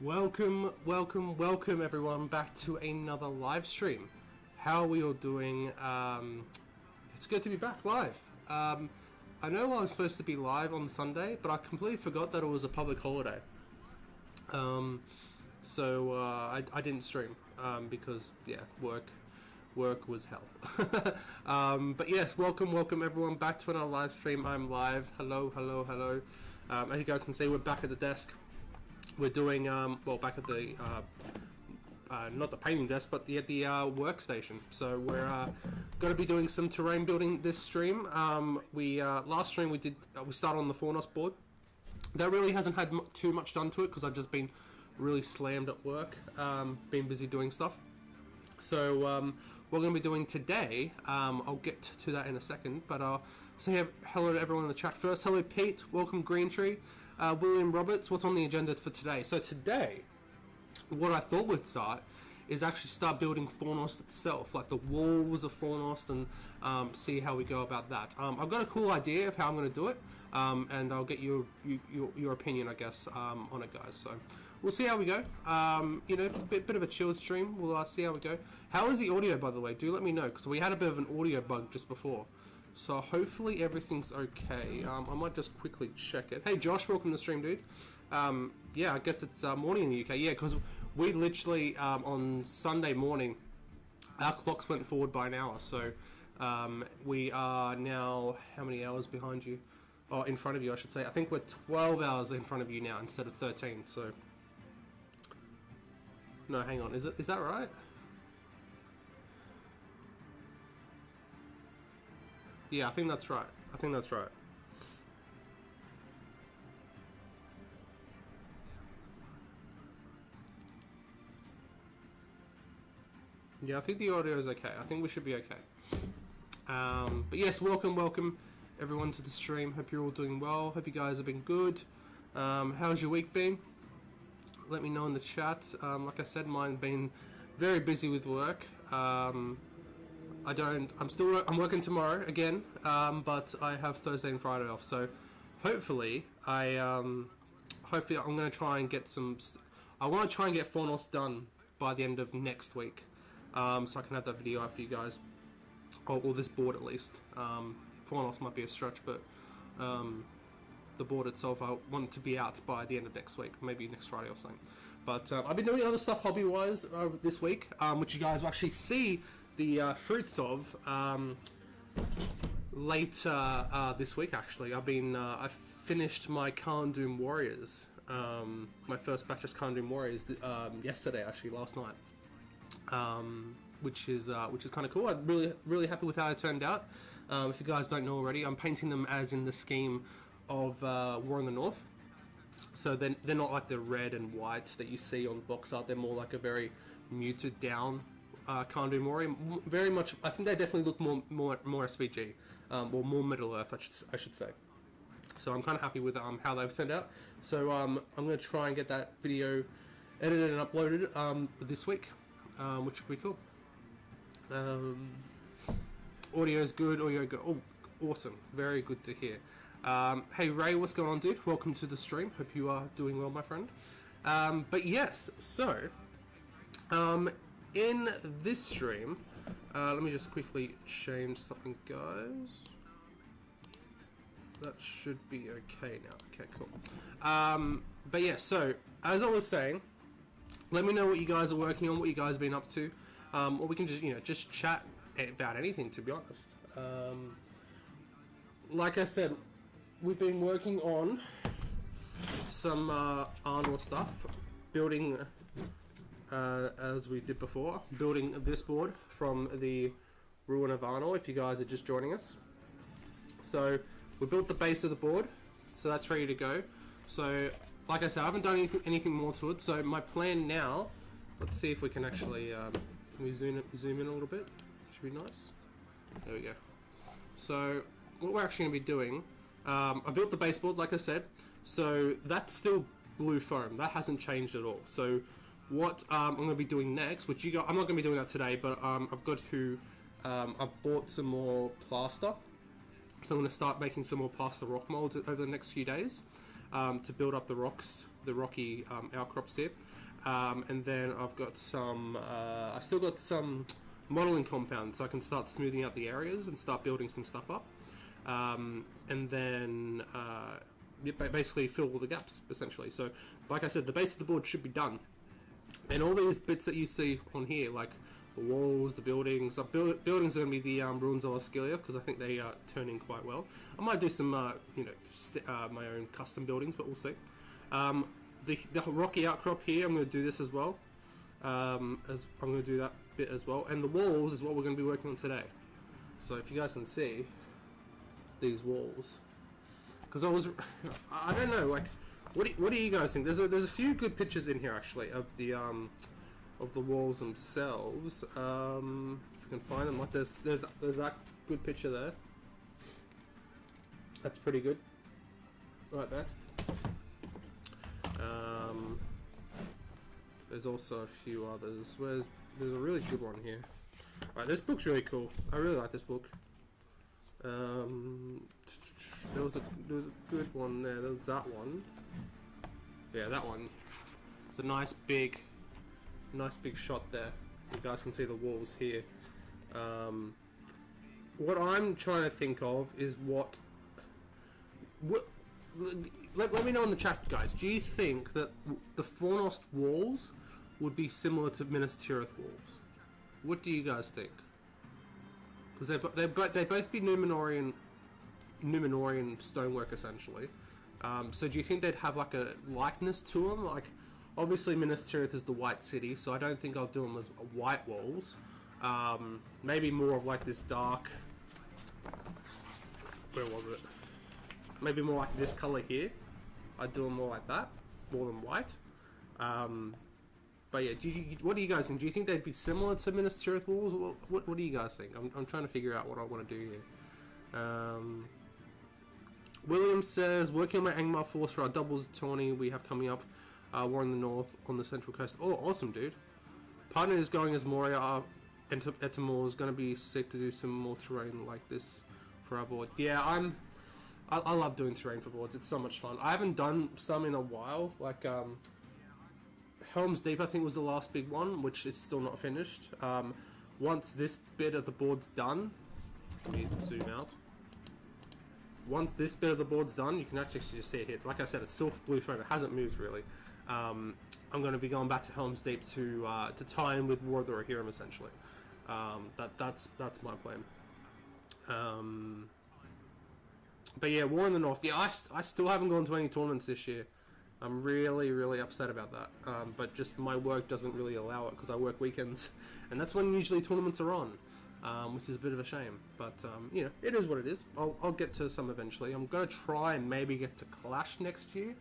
Welcome everyone back to another live stream. How are we all doing? It's good to be back live. I know I was supposed to be live on Sunday, but I completely forgot that it was a public holiday. So I didn't stream because yeah, work was hell. But yes, welcome everyone back to another live stream. I'm live. Hello. As you guys can see, we're back at the desk. We're doing well, back at the not the painting desk, but the workstation. So we're going to be doing some terrain building this stream. Last stream we started on the Fornost board. That really hasn't had too much done to it because I've just been really slammed at work, been busy doing stuff. So what we're going to be doing today, I'll get to that in a second, but I'll say hello to everyone in the chat first. Hello Pete, welcome Green Tree. William Roberts, what's on the agenda for today? So today, what I thought we'd start is actually start building Fornost itself, like the walls of Fornost, and see how we go about that. I've got a cool idea of how I'm going to do it, and I'll get your opinion, I guess, on it, guys. So we'll see how we go. You know, bit of a chill stream. We'll see how we go. How is the audio, by the way? Do let me know, because we had a bit of an audio bug just before. So hopefully everything's okay. I might just quickly check it. Hey Josh, welcome to the stream, dude. Yeah, I guess it's morning in the UK. Yeah, because we literally on Sunday morning, our clocks went forward by an hour. So we are now how many hours behind you? Oh, in front of you, I should say. I think we're 12 hours in front of you now instead of 13. So no, hang on. Is that right? Yeah, I think that's right. Yeah, I think the audio is okay. I think we should be okay. But yes, welcome everyone to the stream. Hope you're all doing well. Hope you guys have been good. How's your week been? Let me know in the chat. Like I said, mine's been very busy with work. I'm working tomorrow again, but I have Thursday and Friday off. So hopefully I'm going to try and get I want to try and get Fornost done by the end of next week, so I can have that video out for you guys, or this board at least. Fornost might be a stretch, but the board itself, I want it to be out by the end of next week, maybe next Friday or something. But I've been doing other stuff hobby-wise this week, which you guys will actually see the fruits of later this week. Actually, I finished my Khandoom Warriors, my first batch of Khandoom Warriors yesterday, actually last night, which is kind of cool. I'm really happy with how it turned out. If you guys don't know already, I'm painting them as in the scheme of War in the North. So they're not like the red and white that you see on box art. They're more like a very muted down Khandoom Warrior. Very much, I think they definitely look more SBG, or more Middle Earth, I should say. So I'm kind of happy with how they've turned out. So I'm going to try and get that video edited and uploaded this week, which would be cool. Audio is good. Oh, awesome. Very good to hear. Hey Ray, what's going on, dude? Welcome to the stream. Hope you are doing well, my friend. But yes, so in this stream, let me just quickly change something, guys. That should be okay now. Okay, cool. But yeah, so as I was saying, let me know what you guys are working on, what you guys have been up to, or we can just chat about anything, to be honest. Like I said, we've been working on some Arnor stuff, building, as we did before, building this board from the Ruin of Arnor, if you guys are just joining us. So we built the base of the board, so that's ready to go. So like I said, I haven't done anything more to it, so my plan now, let's see if we can actually, can we zoom in a little bit? Should be nice. There we go. So what we're actually going to be doing, I built the baseboard, like I said, so that's still blue foam. That hasn't changed at all. So what I'm going to be doing next, which I'm not going to be doing that today, but I've got to, I've bought some more plaster. So I'm going to start making some more plaster rock molds over the next few days to build up the rocks, the rocky outcrops here. And then I've got some, I still got some modeling compound, so I can start smoothing out the areas and start building some stuff up. And then basically fill all the gaps, essentially. So, like I said, the base of the board should be done. And all these bits that you see on here, like the walls, the buildings, buildings are going to be the ruins of Oscilia, because I think they turn in quite well. I might do some, my own custom buildings, but we'll see. The rocky outcrop here, I'm going to do this as well. As I'm going to do that bit as well. And the walls is what we're going to be working on today. So if you guys can see these walls, because I don't know, like, what do you guys think? There's a few good pictures in here actually of the walls themselves. If you can find them, like there's that good picture there. That's pretty good, right there. There's also a few others. There's a really good one here. Alright, this book's really cool. I really like this book. There was a good one there. There was that one. Yeah, that one. It's a nice big shot there. You guys can see the walls here. What I'm trying to think of is what let me know in the chat, guys. Do you think that the Fornost walls would be similar to Minas Tirith walls? What do you guys think? Because they both be Numenorian stonework essentially. So do you think they'd have like a likeness to them? Like, obviously Minas Tirith is the white city, so I don't think I'll do them as white walls. Maybe more of like this dark. Where was it? Maybe more like this color here. I'd do them more like that, more than white. But yeah, what do you guys think? Do you think they'd be similar to Minas Tirith walls? What do you guys think? I'm trying to figure out what I want to do here. William says, working on my Angmar force for our doubles tourney we have coming up. War in the north on the central coast. Oh, awesome, dude. Partner is going as Moria. Etamor is going to be sick to do some more terrain like this for our board. Yeah, I love doing terrain for boards. It's so much fun. I haven't done some in a while. Like Helm's Deep, I think, was the last big one, which is still not finished. Once this bit of the board's done, let me zoom out. Once this bit of the board's done, you can actually just see it here. Like I said, it's still blue frame. It hasn't moved really. I'm going to be going back to Helm's Deep to tie in with War of the Rohirrim essentially. That's my plan. But yeah, War in the North. Yeah, I still haven't gone to any tournaments this year. I'm really upset about that. But just my work doesn't really allow it because I work weekends, and that's when usually tournaments are on, which is a bit of a shame. But you know, it is what it is. I'll get to some eventually. I'm gonna try and maybe get to Clash next year.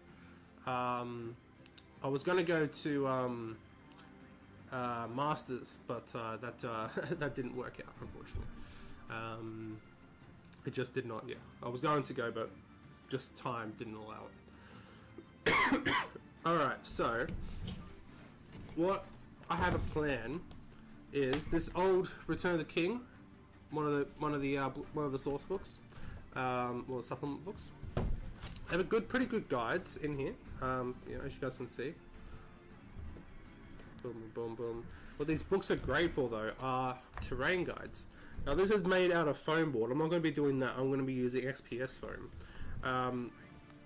I was gonna go to Masters, but that didn't work out, unfortunately. It just did not. Yeah, I was going to go, but just time didn't allow it. All right, so what I have a plan is this old Return of the King, one of the source books, or supplement books. I have pretty good guides in here. You know, as you guys can see. Boom, boom, boom. What these books are great for though are terrain guides. Now this is made out of foam board. I'm not going to be doing that. I'm going to be using XPS foam.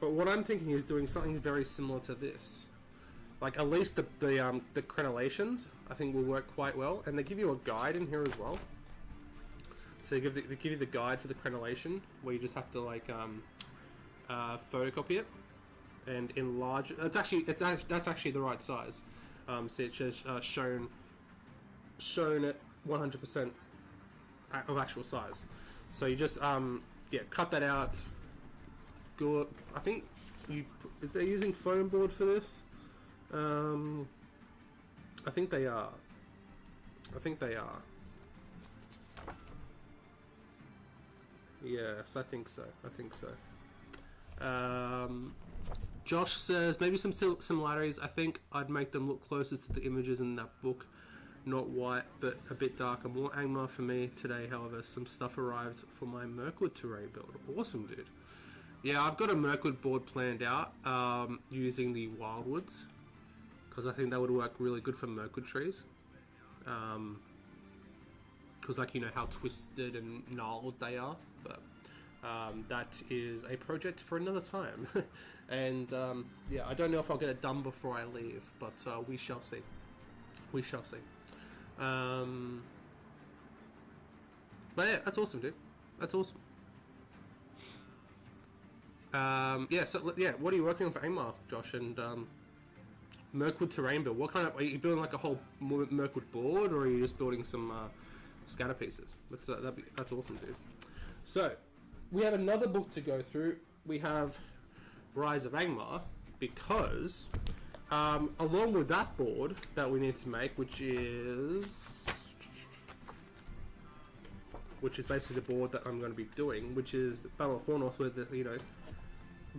But what I'm thinking is doing something very similar to this. Like at least the crenellations I think will work quite well, and they give you a guide in here as well. So they give you the guide for the crenellation, where you just have to like photocopy it and enlarge it. That's actually the right size. See, it says shown at 100% of actual size. So you just yeah, cut that out. Go. I think they're using foam board for this. I think they are. Yes, I think so. Josh says maybe some similarities. I think I'd make them look closer to the images in that book, not white, but a bit darker. More Angmar for me today. However, some stuff arrived for my Mirkwood terrain build. Awesome, dude. Yeah, I've got a Mirkwood board planned out using the Wildwoods, because I think that would work really good for Mirkwood trees. Because like, you know how twisted and gnarled they are, but that is a project for another time. And yeah, I don't know if I'll get it done before I leave, but we shall see. We shall see. But yeah, that's awesome, dude. That's awesome. Yeah, so yeah, what are you working on for Angmar, Josh? And Mirkwood terrain build. What kind of, are you building like a whole Mirkwood board, or are you just building some scatter pieces? That's awesome, dude. So we have another book to go through. We have Rise of Angmar, because along with that board that we need to make, which is basically the board that I'm going to be doing, which is the Battle of Fornost, where the, you know,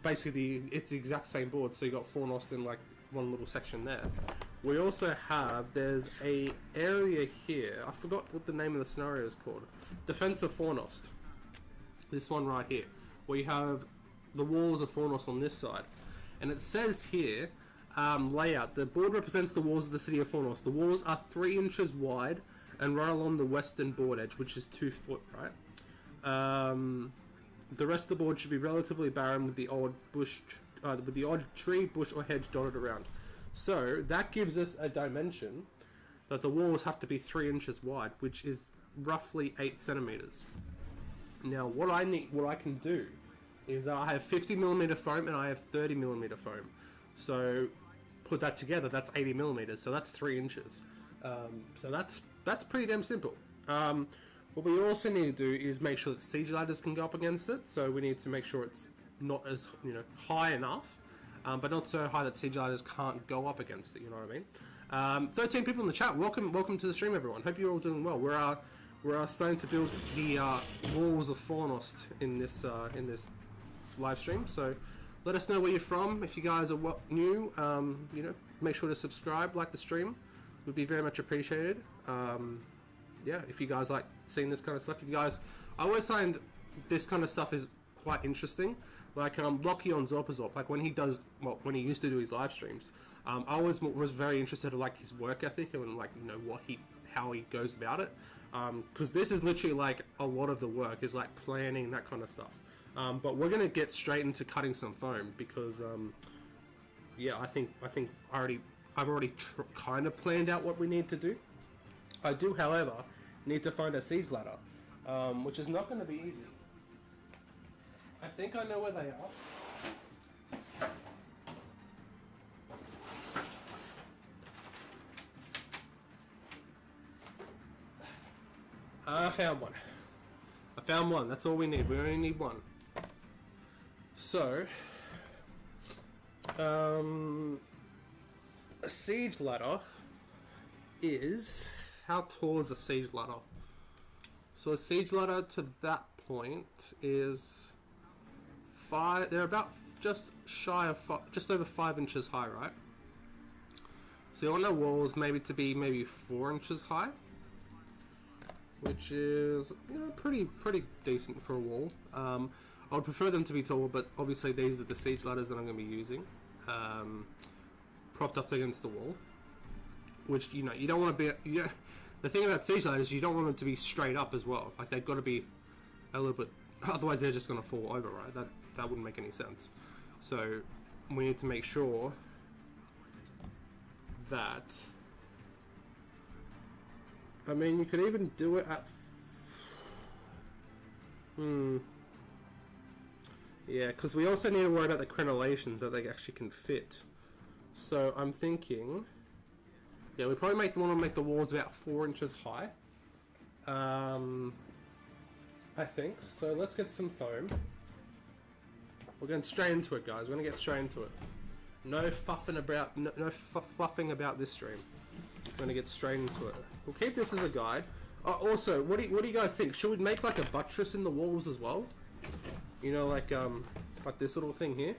basically it's the exact same board. So you got Fornost in like one little section there. We also have, there's a area here, I forgot what the name of the scenario is called, Defense of Fornost. This one right here, where you have the walls of Fornost on this side, and it says here, layout, the board represents the walls of the city of Fornost. The walls are 3 inches wide and run along the western board edge, which is 2 foot, right? The rest of the board should be relatively barren with the odd bush, with the odd tree, bush, or hedge dotted around. So that gives us a dimension that the walls have to be 3 inches wide, which is roughly 8 centimeters. Now, what I can do is I have 50mm foam and I have 30mm foam. So put that together, that's 80mm. So that's 3 inches. So that's pretty damn simple. What we also need to do is make sure that siege ladders can go up against it. So we need to make sure it's not as, you know, high enough, but not so high that siege ladders can't go up against it. You know what I mean? 13 people in the chat. Welcome to the stream, everyone. Hope you're all doing well. We're starting to build the walls of Fornost in this live stream. So let us know where you're from. If you guys are new, you know, make sure to subscribe, like the stream. Would be very much appreciated. Yeah, if you guys like seeing this kind of stuff, I always find this kind of stuff is quite interesting. Like Lockie on Zorpazorp, like when he used to do his live streams, I always was very interested in like his work ethic and like, you know, how he goes about it. Because this is literally like a lot of the work is like planning, that kind of stuff. But we're gonna get straight into cutting some foam because yeah, I think I've already kind of planned out what we need to do. I do, however, need to find a siege ladder, which is not going to be easy. I think I know where they are. I found one. That's all we need. We only need one. So, a siege ladder is... How tall is a siege ladder? So a siege ladder to that point is 5... They're about just shy of... just over 5 inches high, right? So you want the walls maybe 4 inches high, which is, you know, pretty decent for a wall. I would prefer them to be taller, but obviously these are the siege ladders that I'm going to be using, propped up against the wall. Which, you know, you don't want to be... the thing about siege ladders is you don't want them to be straight up as well. Like, they've got to be a little bit... Otherwise, they're just going to fall over, right? That wouldn't make any sense. So, we need to make sure that... I mean, you could even do it at... Yeah, because we also need to worry about the crenellations, that they actually can fit. So, I'm thinking... Yeah, we probably want to make the walls about 4 inches high. I think. So let's get some foam. We're going straight into it, guys. We're going to get straight into it. No fuffing about. No fluffing about this stream. We're going to get straight into it. We'll keep this as a guide. Also, what do you guys think? Should we make like a buttress in the walls as well? You know, like this little thing here.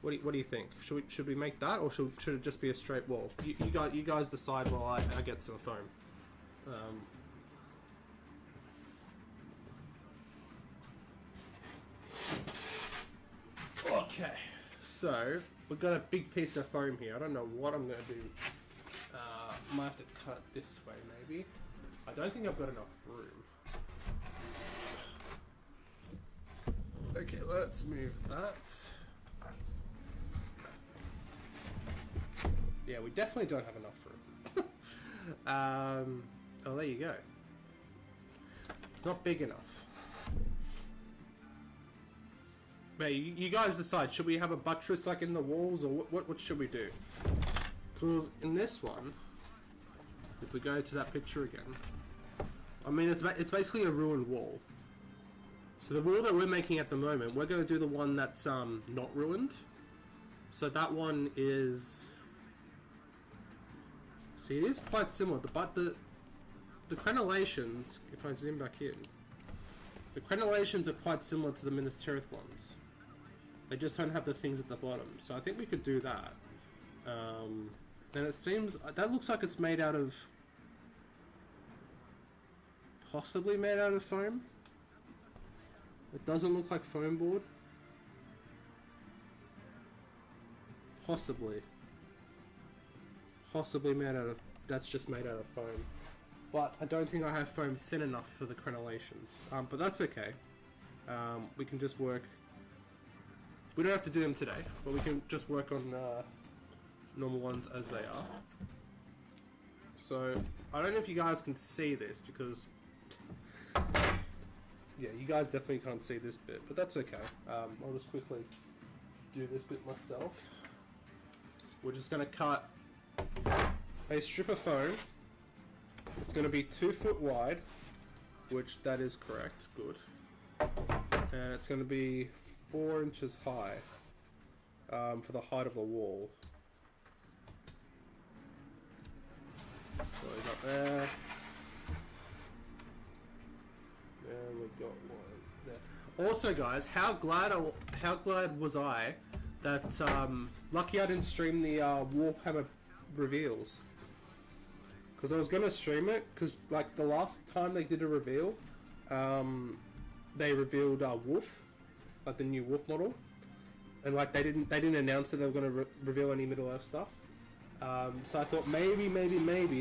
What do you think? Should we make that, or should it just be a straight wall? You guys decide while I get some foam. Okay, so we've got a big piece of foam here. I don't know what I'm going to do. Might have to cut it this way maybe. I don't think I've got enough room. Okay, let's move that. Yeah, we definitely don't have enough room. Oh, there you go. It's not big enough. But you guys decide, should we have a buttress like in the walls, or what should we do? Because in this one, if we go to that picture again, I mean, it's basically a ruined wall. So the wall that we're making at the moment, we're going to do the one that's not ruined. So that one is... See, it is quite similar, but the crenellations, if I zoom back in, the crenellations are quite similar to the Minas Tirith ones. They just don't have the things at the bottom. So I think we could do that. And it seems... that looks like it's made out of... possibly made out of foam. It doesn't look like foam board. Possibly. Possibly made out of... that's just made out of foam. But I don't think I have foam thin enough for the crenellations. But that's okay. We can just work... we don't have to do them today, but we can just work on normal ones as they are. So, I don't know if you guys can see this, because... yeah, you guys definitely can't see this bit, but that's okay. I'll just quickly do this bit myself. We're just going to cut a strip of foam. It's going to be 2 foot wide, which that is correct, good. And it's going to be 4 inches high for the height of the wall. So we got there. And we got one there. Also, guys, how glad was I that lucky I didn't stream the Warhammer reveals, because I was gonna stream it, because like the last time they did a reveal, they revealed Wolf, like the new Wolf model, and like they didn't announce that they were gonna reveal any Middle Earth stuff. So I thought maybe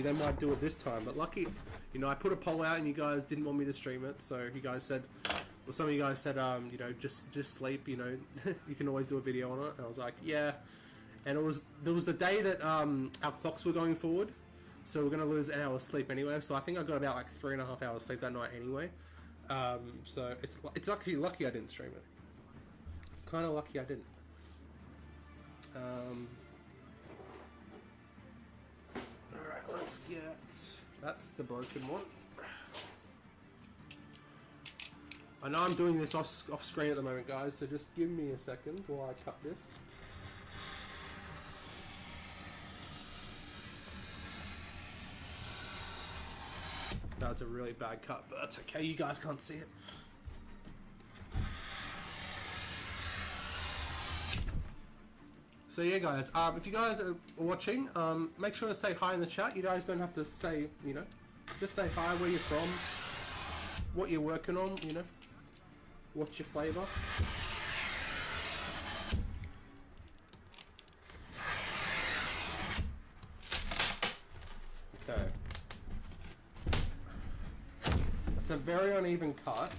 they might do it this time, but lucky, you know, I put a poll out and you guys didn't want me to stream it, so you guys said, well, some of you guys said, you know, just sleep, you know, you can always do a video on it, and I was like, yeah, and there was the day that our clocks were going forward, so we're going to lose an hour's sleep anyway, so I think I got about like 3.5 hours sleep that night anyway, so it's actually lucky I didn't stream it. It's kind of lucky I didn't. Alright, let's get... that's the broken one. I know I'm doing this off screen at the moment, guys, so just give me a second while I cut this. That's a really bad cut, but that's okay, you guys can't see it. So yeah, guys, if you guys are watching, make sure to say hi in the chat. You guys don't have to say, you know, just say hi, where you're from, what you're working on, you know, what's your flavour. Okay. It's a very uneven cut.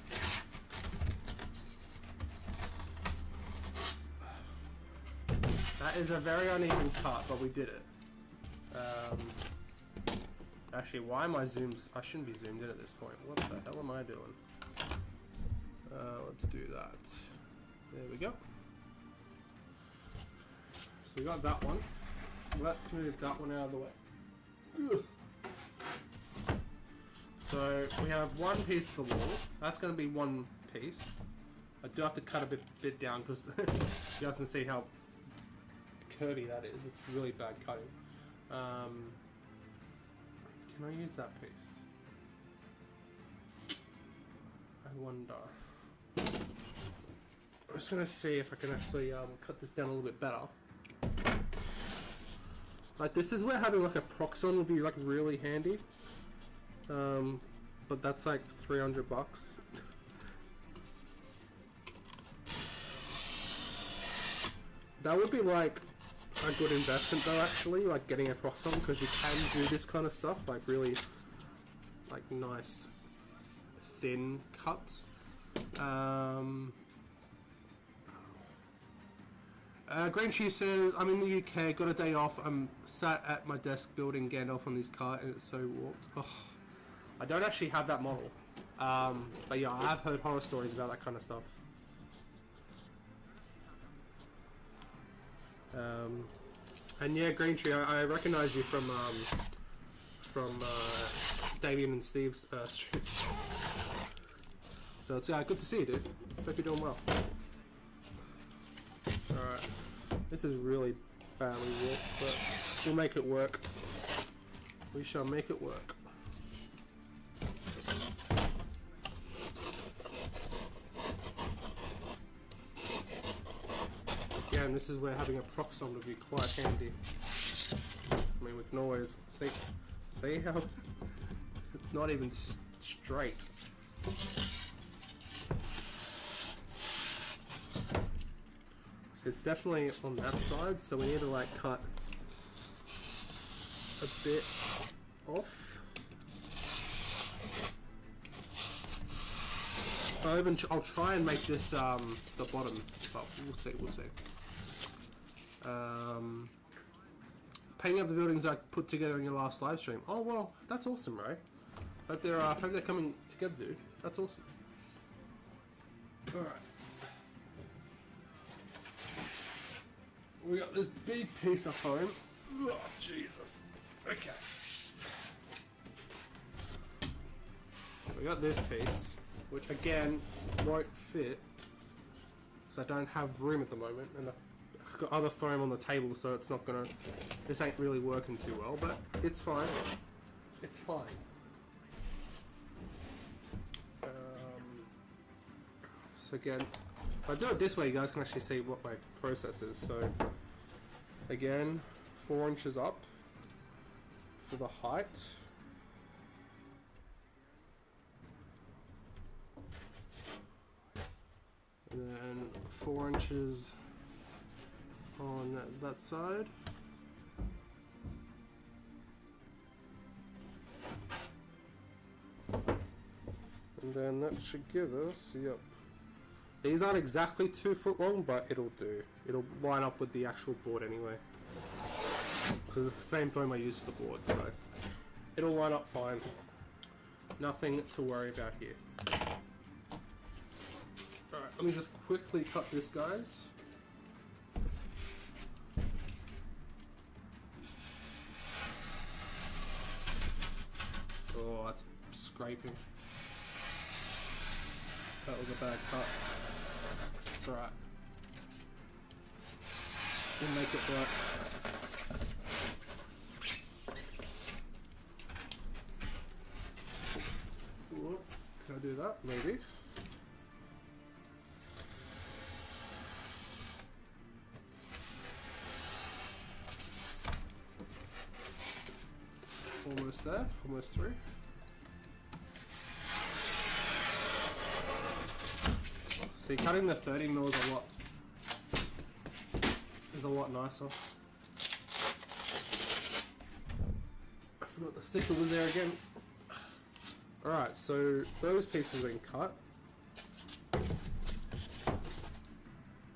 That is a very uneven cut, but we did it. Actually, why am I zoomed? I shouldn't be zoomed in at this point. What the hell am I doing? Let's do that. There we go. So we got that one. Let's move that one out of the way. So we have one piece of the wall. That's going to be one piece. I do have to cut a bit down because you guys can see how curvy that is. It's really bad cutting. Can I use that piece? I wonder. I'm just gonna see if I can actually cut this down a little bit better. Like, this is where having like a proxon would be like really handy. But that's like $300. That would be like a good investment though, actually, like getting a prox on, because you can do this kind of stuff, like really like nice thin cuts. Green Cheese says, I'm in the UK, got a day off, I'm sat at my desk building Gandalf on this car and it's so warped. Oh, I don't actually have that model. But yeah, I have heard horror stories about that kind of stuff. And yeah, Green Tree, I recognise you from Damien and Steve's stream. So it's good to see you, dude. Hope you're doing well. Alright. This is really badly warped, but we'll make it work. We shall make it work. Again, this is where having a prox on would be quite handy. I mean, we can always see how it's not even straight. It's definitely on that side, so we need to like cut a bit off. I'll try and make this the bottom, but we'll see. Painting up the buildings I put together in your last live stream. Oh well, that's awesome, right? Hope they're coming together, dude. That's awesome. All right. We got this big piece of foam. Oh, Jesus. Okay. We got this piece, which again won't fit, because I don't have room at the moment, and I've got other foam on the table, so it's not gonna. This ain't really working too well, but it's fine. It's fine. So again. If I do it this way, you guys can actually see what my process is. So, again, 4 inches up for the height. And then 4 inches on that side. And then that should give us, yep. These aren't exactly 2 foot long, but it'll do. It'll line up with the actual board anyway. Because it's the same foam I use for the board, so it'll line up fine. Nothing to worry about here. Alright, let me just quickly cut this, guys. Oh, that's scraping. That was a bad cut. It's alright. We'll make it work. Ooh, can I do that? Maybe. Almost there. Almost through. See, cutting the 30 mil is a lot nicer. I forgot the sticker was there again. Alright, so those pieces have been cut.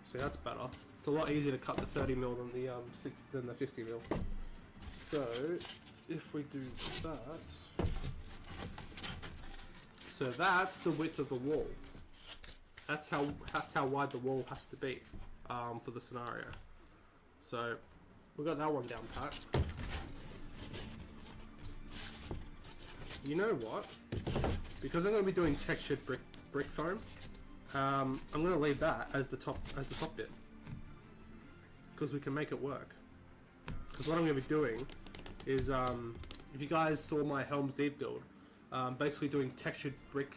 See, that's better. It's a lot easier to cut the 30 mil than the 50 mil. So, if we do that, so that's the width of the wall. That's how wide the wall has to be for the scenario. So we got that one down pat. You know what? Because I'm going to be doing textured brick foam, I'm going to leave that as the top bit, because we can make it work. Because what I'm going to be doing is, if you guys saw my Helm's Deep build, basically doing textured brick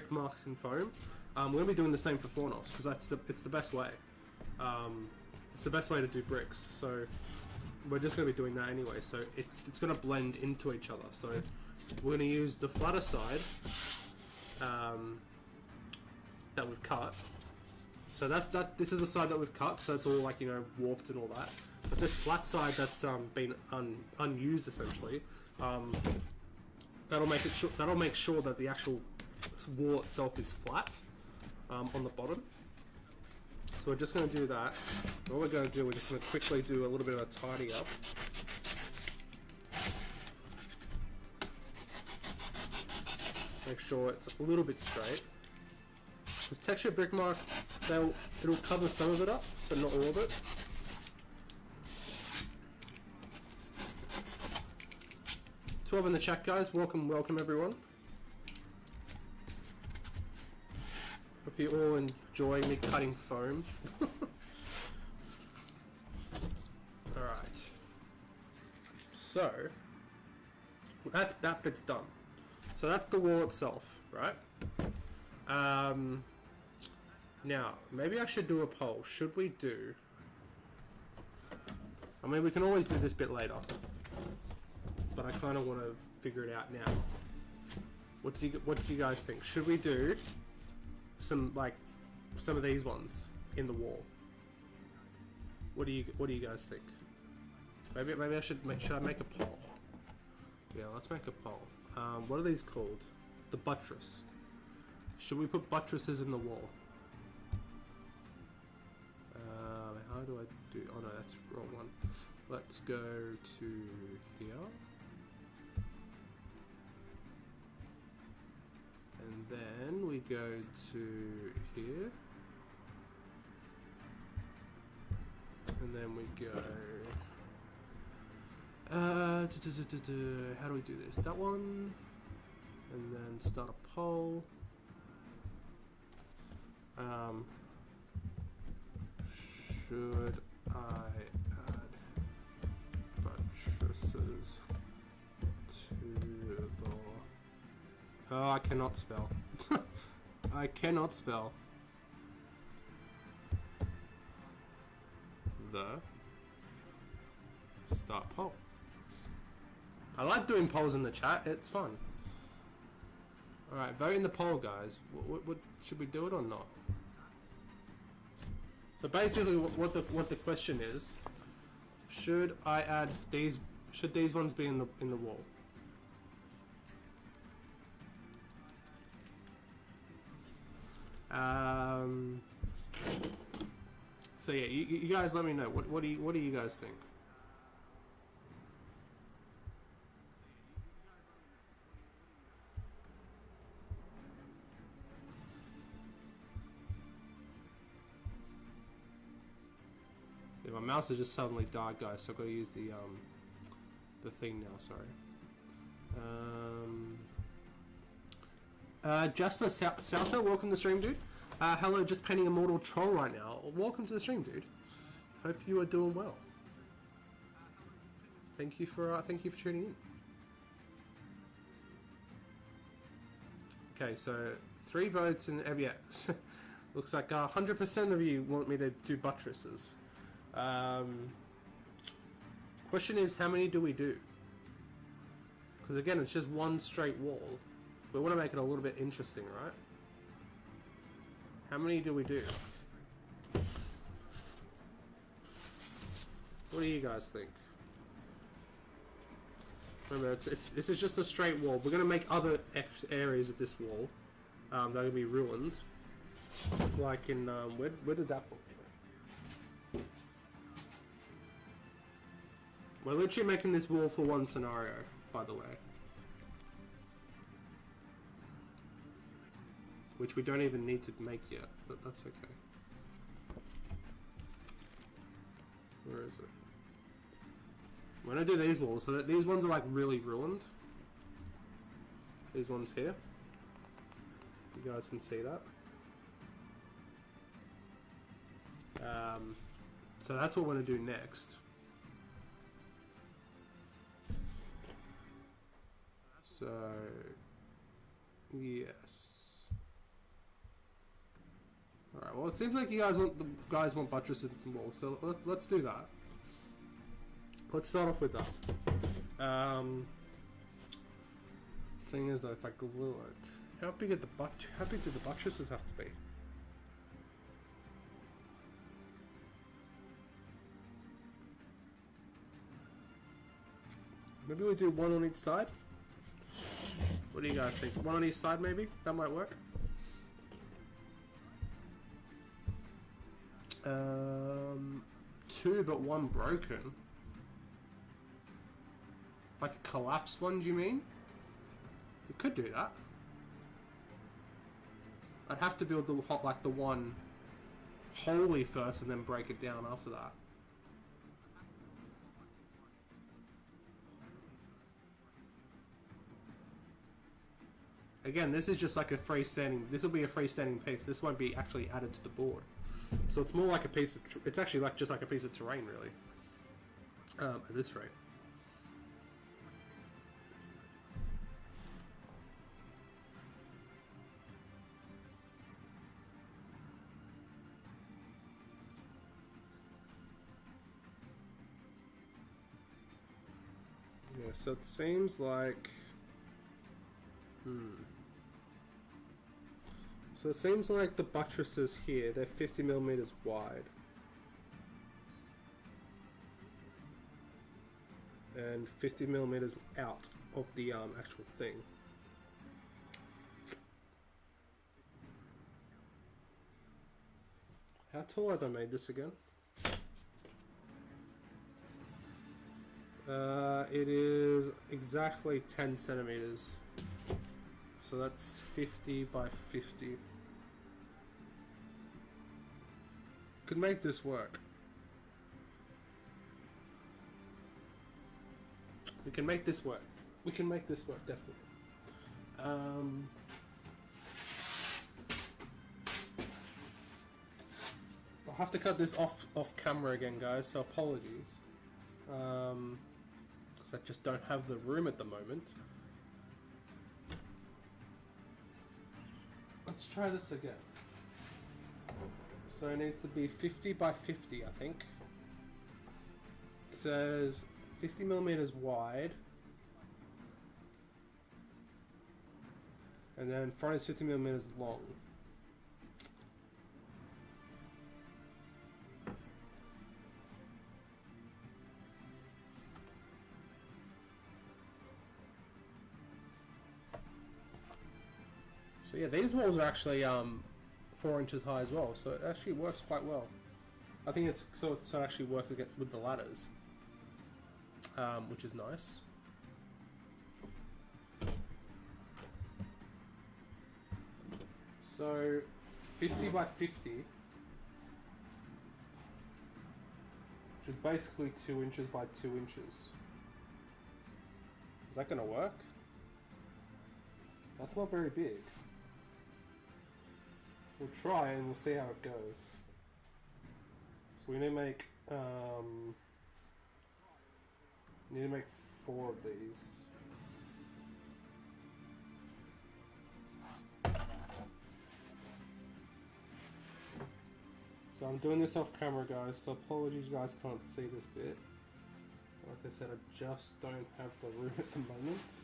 marks in foam. We're going to be doing the same for Fornost, because it's the best way. It's the best way to do bricks, so we're just going to be doing that anyway, so it's going to blend into each other. So we're going to use the flatter side that we've cut, So this is the side that we've cut, so it's all like, you know, warped and all that. But this flat side that's been unused essentially, that'll make sure that the actual wall itself is flat on the bottom. So we're just going to do that. What we're going to do, we're just going to quickly do a little bit of a tidy up. Make sure it's a little bit straight. This texture brick mark, it'll cover some of it up, but not all of it. $12 in the chat, guys. Welcome everyone. Hope you all enjoy me cutting foam. Alright. So, that bit's done. So that's the wall itself, right? Now, maybe I should do a poll. Should we do... I mean, we can always do this bit later. But I kind of want to figure it out now. What do you guys think? Should we do some of these ones in the wall? What do you guys think? Maybe I should I make a poll? Yeah, let's make a poll. What are these called? The buttress. Should we put buttresses in the wall? How do I do? Oh no, that's the wrong one. Let's go to here. And then we go to here. And then we go... how do we do this? That one. And then start a poll. Should I add buttresses to the... Oh, I cannot spell. I cannot spell. The start poll. I like doing polls in the chat. It's fun. All right, vote in the poll, guys. What should we do it or not? So basically, what the question is: should I add these? Should these ones be in the wall? So yeah, you guys let me know. What do you guys think? Yeah, my mouse has just suddenly died, guys. So I've got to use the thing now. Sorry. Jasper Salter, welcome to the stream, dude. Hello, just painting a mortal troll right now. Welcome to the stream, dude. Hope you are doing well. Thank you for tuning in. Okay, so 3 votes and yeah, looks like 100% of you want me to do buttresses. Question is, how many do we do? Because again, it's just one straight wall. We want to make it a little bit interesting, right? How many do we do? What do you guys think? Remember, this is just a straight wall. We're going to make other areas of this wall that are going to be ruined. Like in, where did that book go? We're literally making this wall for one scenario, by the way. Which we don't even need to make yet, but that's okay. Where is it? We're gonna do these walls, so that these ones are like really ruined. These ones here. You guys can see that. So that's what we're gonna do next. So, yes. Alright, well it seems like you guys want buttresses in the wall, so let's do that. Let's start off with that. Thing is though, if I glue it, how big do the buttresses have to be? Maybe we do one on each side. What do you guys think? One on each side, maybe? That might work. Two, but one broken. Like a collapsed one, do you mean? We could do that. I'd have to build the like the one wholly first and then break it down after that. Again, this is just like a freestanding. This will be a freestanding piece. This won't be actually added to the board. So it's more like a piece of. It's actually like just like a piece of terrain, really. At this rate. Yeah. So it seems like. So it seems like the buttresses here, they're 50 millimeters wide. And 50 millimeters out of the actual thing. How tall have I made this again? It is exactly 10 centimeters. So that's 50 by 50. Could make this work. We can make this work. We can make this work, definitely. I'll have to cut this off camera again, guys, so apologies. Because I just don't have the room at the moment. Let's try this again. So it needs to be 50 by 50, I think. It says 50 millimeters wide. And then front is 50 millimeters long. So yeah, these walls are actually 4 inches high as well, so it actually works quite well. I think it's so it actually works with the ladders, which is nice. So 50 by 50, which is basically 2 inches by 2 inches. Is that going to work? That's not very big. We'll try and we'll see how it goes. So we need to make 4 of these. So I'm doing this off camera, guys, so apologies you guys can't see this bit. Like I said, I just don't have the room at the moment.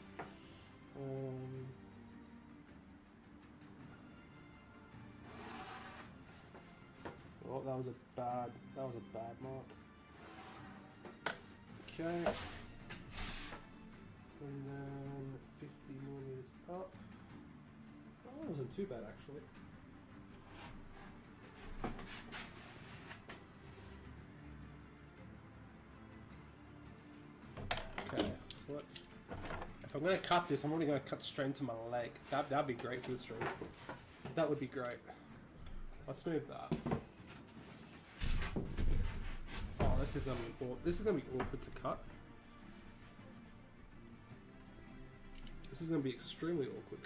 Oh, that was a bad mark. Okay. And then 50 millimeters up. Oh, that wasn't too bad actually. Okay, so let's. If I'm going to cut this, I'm only going to cut straight into my leg. That'd be great for the stream. That would be great. Let's move that. Oh, this is gonna be awkward to cut. This is gonna be extremely awkward.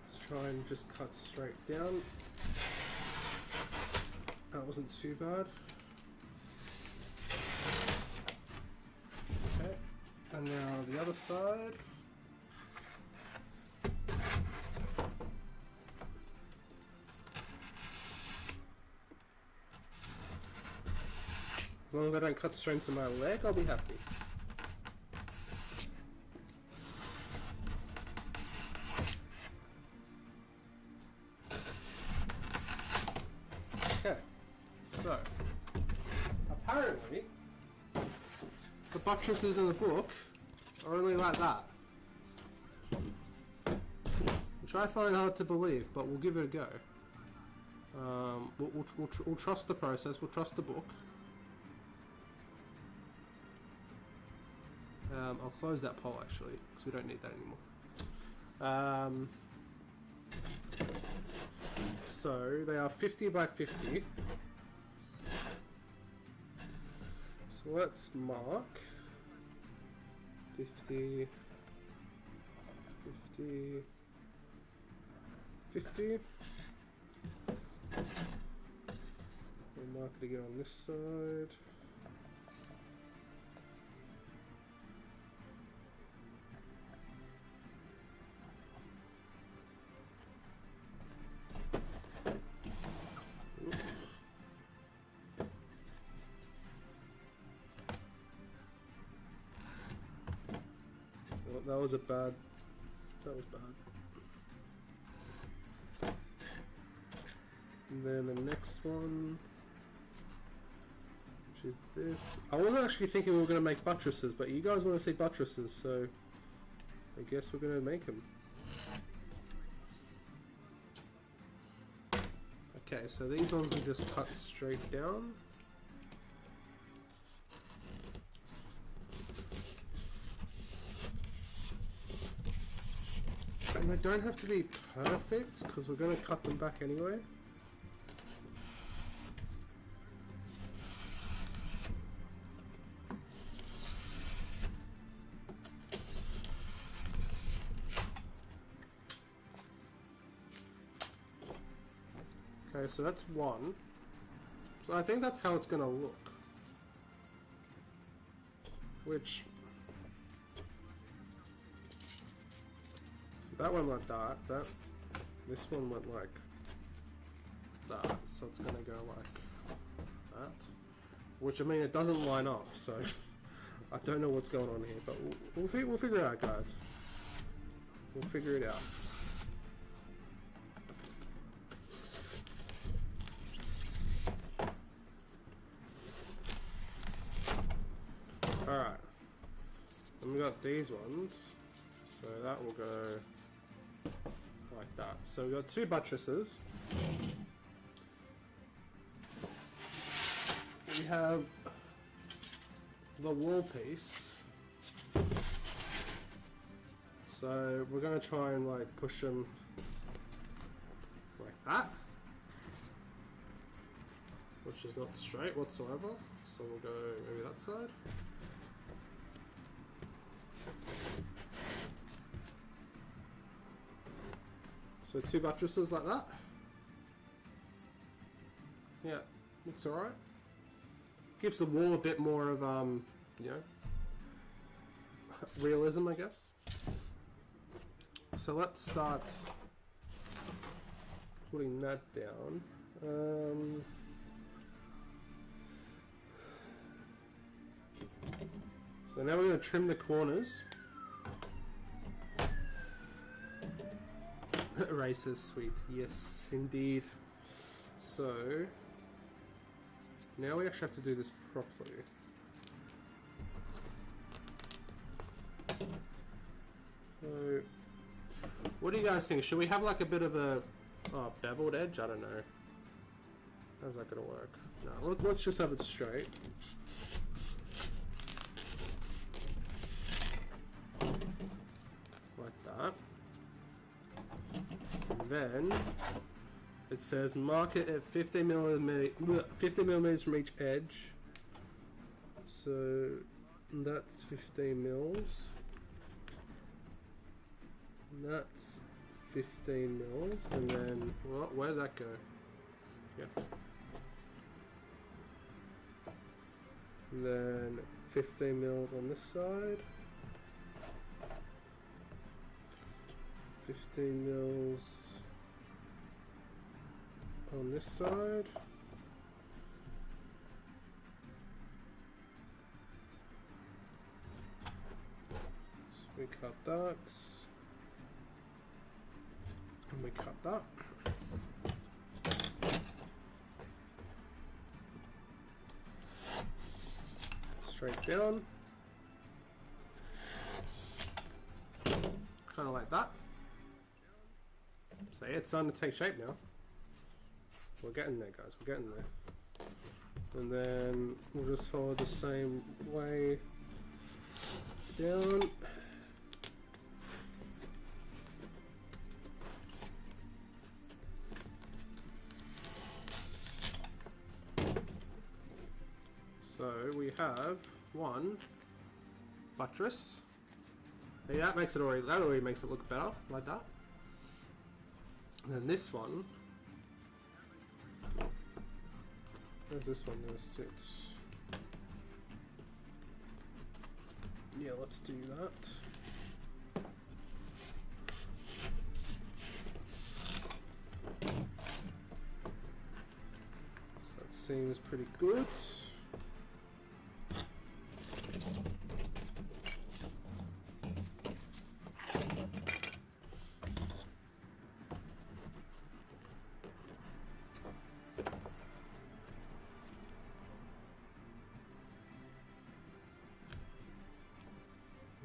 Let's try and just cut straight down. That wasn't too bad. Okay, and now the other side. As long as I don't cut straight into my leg, I'll be happy. Okay, so apparently the buttresses in the book are only like that. Which I find hard to believe, but we'll give it a go. We'll trust the process, we'll trust the book. I'll close that poll actually, because we don't need that anymore. So they are 50 by 50. So let's mark 50, 50, 50. We'll mark it again on this side. That was bad. And then the next one, which is this. I wasn't actually thinking we were going to make buttresses, but you guys want to see buttresses, so I guess we're going to make them. Okay, so these ones will just cut straight down. And they don't have to be perfect, because we're going to cut them back anyway. Okay, so that's one. So I think that's how it's going to look. Which... that one went that, this one went like that, so it's gonna go like that. Which, I mean, it doesn't line up, so I don't know what's going on here, but we'll figure it out, guys. We'll figure it out. Alright. And we got these ones, so that will go like that. So we've got two buttresses. We have the wall piece. So we're going to try and like push them like that, which is not straight whatsoever. So we'll go maybe that side. So two buttresses like that. Yeah, looks alright. Gives the wall a bit more of, you know, realism, I guess. So let's start putting that down. So now we're going to trim the corners. Erasers, sweet. Yes, indeed. So now we actually have to do this properly. So what do you guys think? Should we have like a bit of a beveled edge? I don't know. How's that gonna work? No, let's just have it straight. Like that. And then it says mark it at 50 millimeters from each edge. So that's 15 mils. And that's 15 mils. And then, well, where did that go? Yeah. And then 15 mils on this side. 15 mils on this side. We cut that. And we cut that. Straight down. Kind of like that. So yeah, it's starting to take shape now. We're getting there, guys. We're getting there. And then we'll just follow the same way down. So we have one buttress. Yeah, that makes it already. That already makes it look better, like that. And then this one. Where's this one gonna sit? Yeah, let's do that. So that seems pretty good.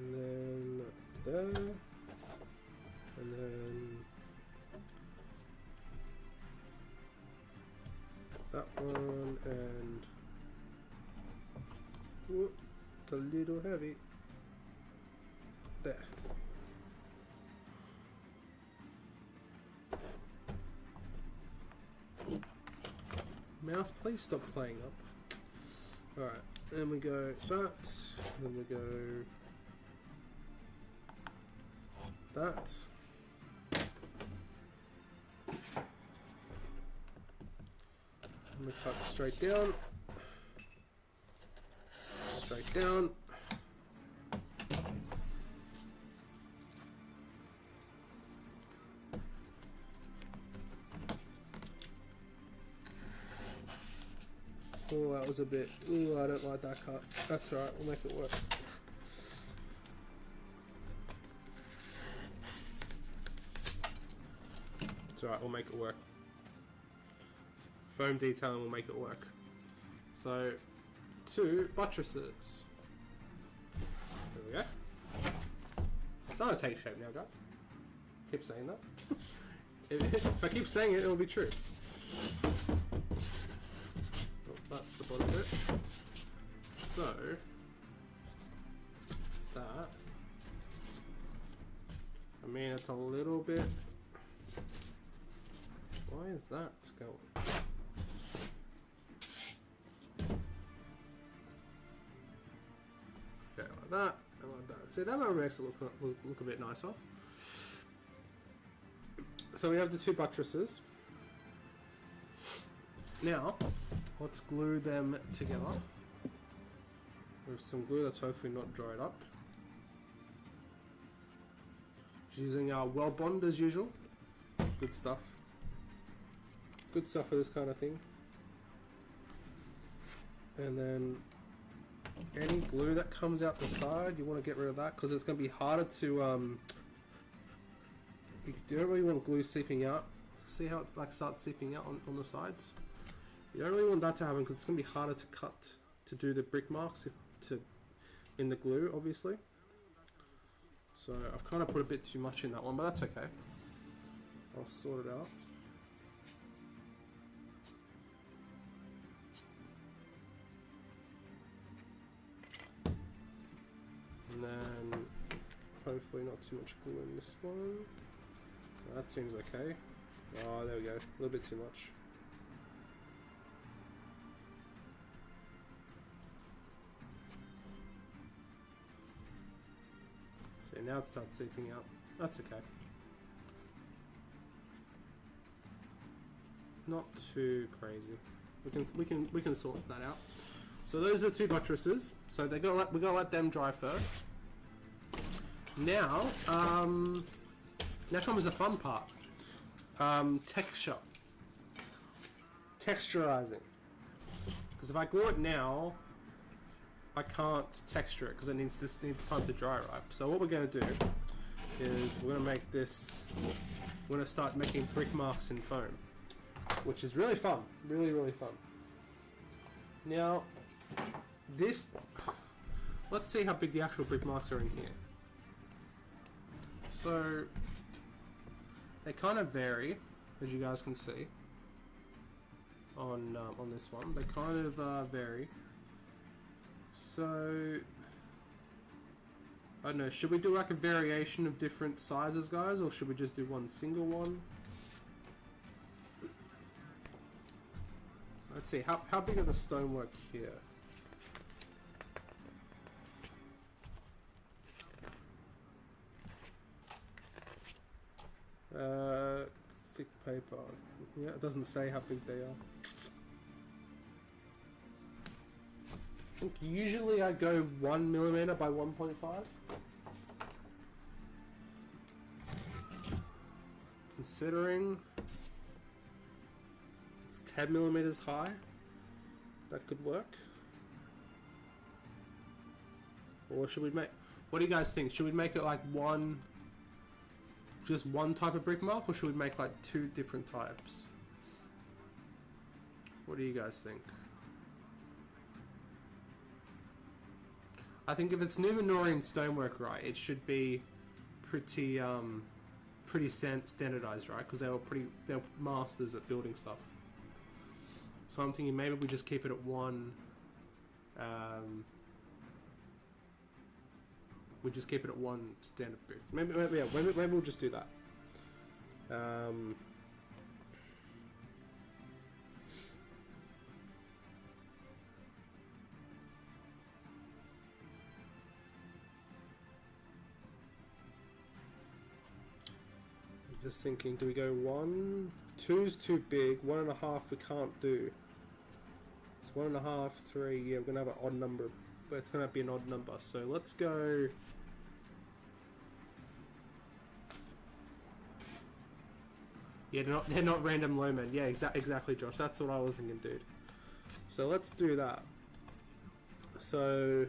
And then there, and then that one, and whoop, it's a little heavy. There. Mouse, please stop playing up. Alright, then we go that, then we go that. And we cut straight down. Straight down. Oh, that was a bit. Ooh, I don't like that cut. That's alright, we'll make it work. It's alright, we'll make it work. Foam detailing will make it work. So, 2 buttresses. There we go. It's starting to take shape now, guys. Keep saying that. If I keep saying it, it'll be true. That's the bottom bit. So that, I mean, it's a little bit. Why is that going? Okay, like that, and like that. See, that makes it look a bit nicer. So we have the 2 buttresses. Now, let's glue them together with some glue that's hopefully not dried up. Just using our well bond as usual. Good stuff. Good stuff for this kind of thing. And then any glue that comes out the side, you want to get rid of that because it's going to be harder to. You don't really want glue seeping out. See how it like starts seeping out on the sides? You don't really want that to happen because it's going to be harder to cut to do the brick marks in the glue, obviously. So I've kind of put a bit too much in that one, but that's okay. I'll sort it out. And then hopefully not too much glue in this one. That seems okay. Oh, there we go. A little bit too much. See, now it starts seeping out. That's okay. It's not too crazy. We can sort that out. So those are 2 buttresses. So we gotta let them dry first. Now, now comes the fun part. Texturizing. Because if I glue it now, I can't texture it because this needs time to dry, right? So what we're going to do is we're going to make this. We're going to start making brick marks in foam, which is really fun, really fun. Now, this. Let's see how big the actual brick marks are in here. So they kind of vary, as you guys can see. On this one, they kind of vary. So I don't know. Should we do like a variation of different sizes, guys, or should we just do one single one? Let's see. How big are the stonework here? Thick paper. Yeah, it doesn't say how big they are. I think usually I go 1mm by 1.5. Considering it's 10mm high, that could work. Or should we make? What do you guys think? Should we make it like just one type of brick mark, or should we make like 2 different types? What do you guys think? I think if it's Numenorian stonework, right, it should be pretty standardized, right? Because they were masters at building stuff. So I'm thinking maybe we just keep it at 1. We just keep it at 1 standard brick. Maybe we'll just do that. Just thinking, do we go 1? 2's too big. 1.5 we can't do. It's 1.5, 3. Yeah, we're gonna have an odd number. But it's gonna be an odd number. So let's go. Yeah, they're not random low men. Yeah, exactly, Josh. That's what I was thinking, dude. So let's do that. So.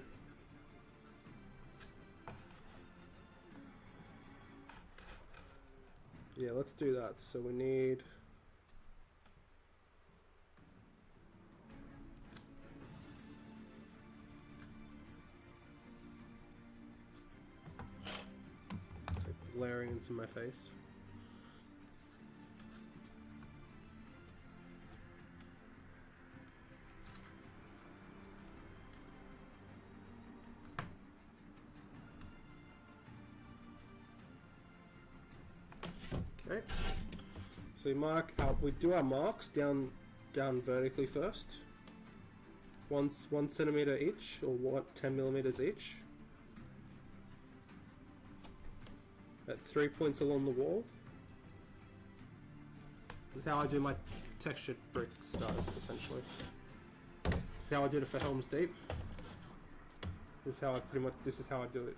Yeah, let's do that. So we need. It's like glaring into my face. Okay, so we do our marks down vertically first. 1 centimeter each, or 10mm each. At 3 points along the wall. This is how I do my textured brick stars, essentially. This is how I did it for Helm's Deep. This is how I do it.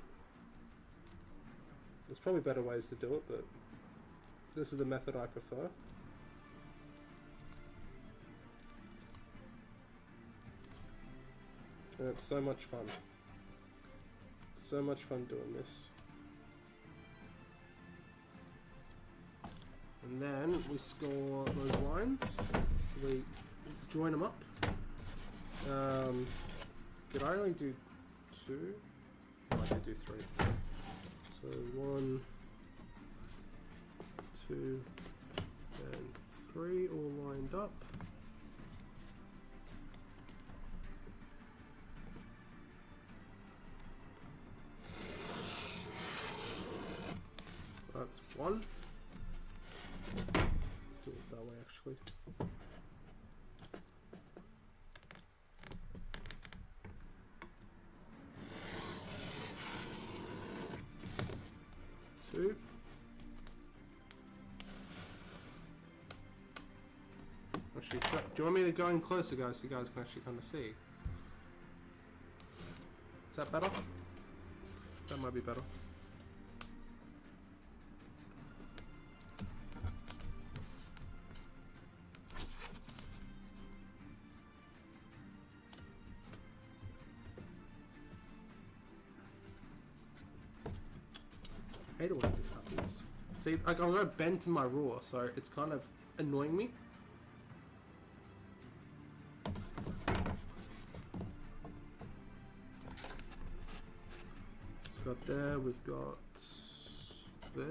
There's probably better ways to do it, but this is the method I prefer. And it's so much fun. So much fun doing this. And then we score those lines. So we join them up. Did I only do 2? Oh, I did do 3. So 1, 2, and 3 all lined up. That's 1. Let's do it that way, actually. Two. Actually, do you want me to go in closer, guys, so you guys can actually kind of see? Is that better? That might be better. hate it when this happens. See, like I'm going bent in my ruler, so it's kind of annoying me. We've got there, we've got there.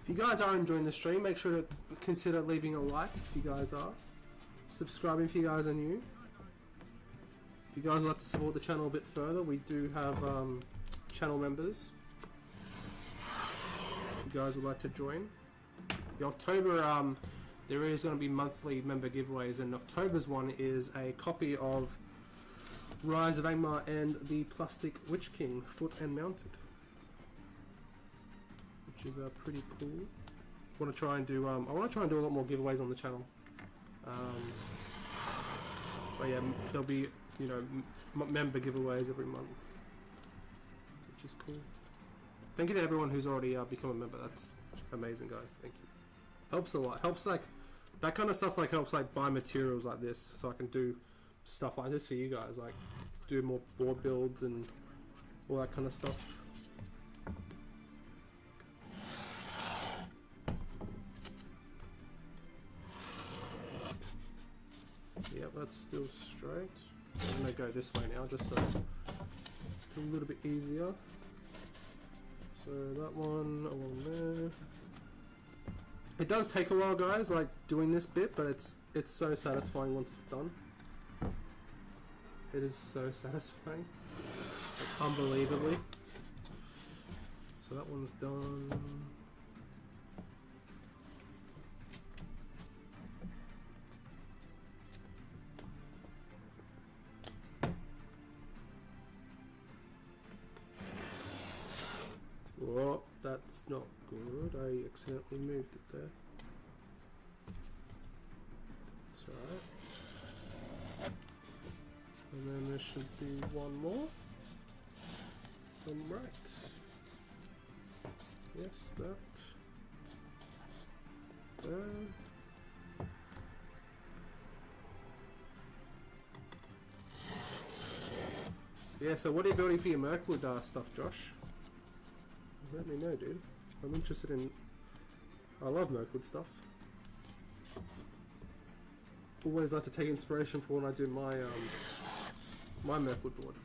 If you guys are enjoying the stream, make sure to consider leaving a like if you guys are. Subscribing if you guys are new. If you guys would like to support the channel a bit further, we do have channel members. If you guys would like to join. The October, there is going to be monthly member giveaways, and October's one is a copy of Rise of Angmar and the Plastic Witch King, foot and mounted, which is pretty cool. Want to try and do I want to try and do a lot more giveaways on the channel. But yeah, there'll be, you know, member giveaways every month, which is cool. Thank you to everyone who's already become a member. That's amazing, guys. Thank you. Helps a lot. Helps, like, that kind of stuff, like, helps, like, buy materials like this so I can do stuff like this for you guys, like do more board builds and all that kind of stuff. Yep, that's still straight. I'm gonna go this way now, just so it's a little bit easier. So that one along there. It does take a while, guys, like doing this bit, but it's so satisfying once it's done. It is so satisfying, like, unbelievably. So that one's done. Whoa, that's not good. I accidentally moved it there. That's alright. And then there should be one more. From right. Yes, that. There. Yeah, so what are you building for your Mirkwood stuff, Josh? Let me know, dude. I'm interested in... I love Mirkwood stuff. Always like to take inspiration for when I do my my Mirkwood board.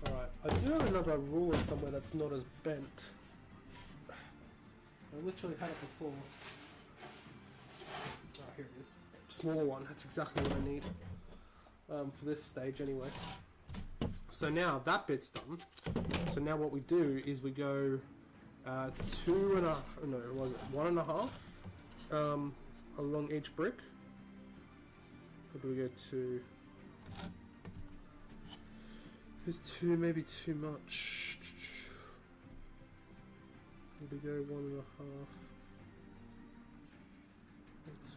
Alright, I do have another ruler somewhere that's not as bent. I literally had it before. Oh, here it is. Smaller one, that's exactly what I need. For this stage anyway. So now that bit's done. So now what we do is we go 1.5 along each brick. Or do we go 2? Is 2 maybe too much? Would we go 1.5?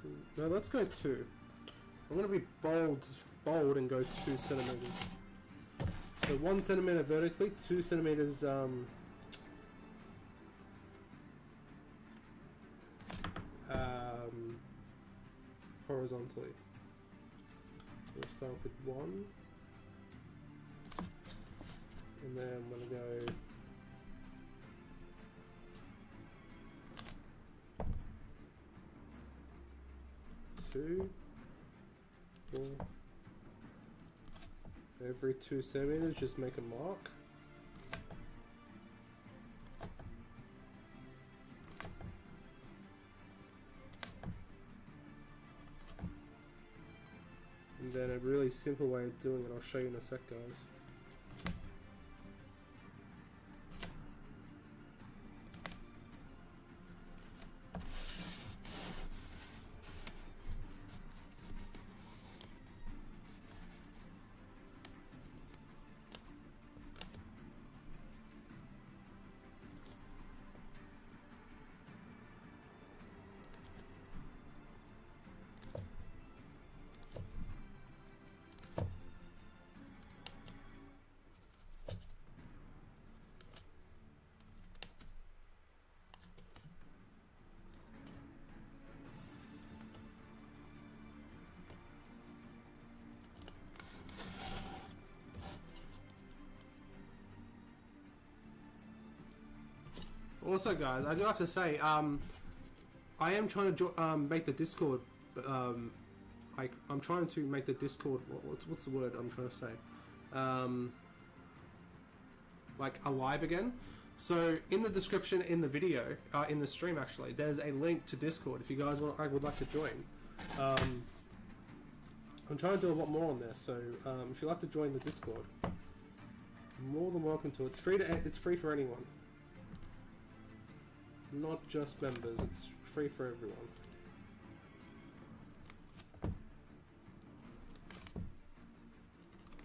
2. No, let's go 2. I'm gonna be bold and go 2 centimeters. So 1 centimeter vertically, 2 centimeters horizontally. We'll start with 1, and then I'm gonna go 2, 4. Every 2 centimeters, just make a mark. And then a really simple way of doing it, I'll show you in a sec, guys. Also, guys, I do have to say, I am trying to make the Discord, like, I'm trying to make the Discord, what's the word I'm trying to say? Like, alive again. So, in the description in the video, in the stream actually, there's a link to Discord if you guys would like to join. I'm trying to do a lot more on there, so if you'd like to join the Discord, you're more than welcome to. It's free for anyone. Not just members, it's free for everyone. You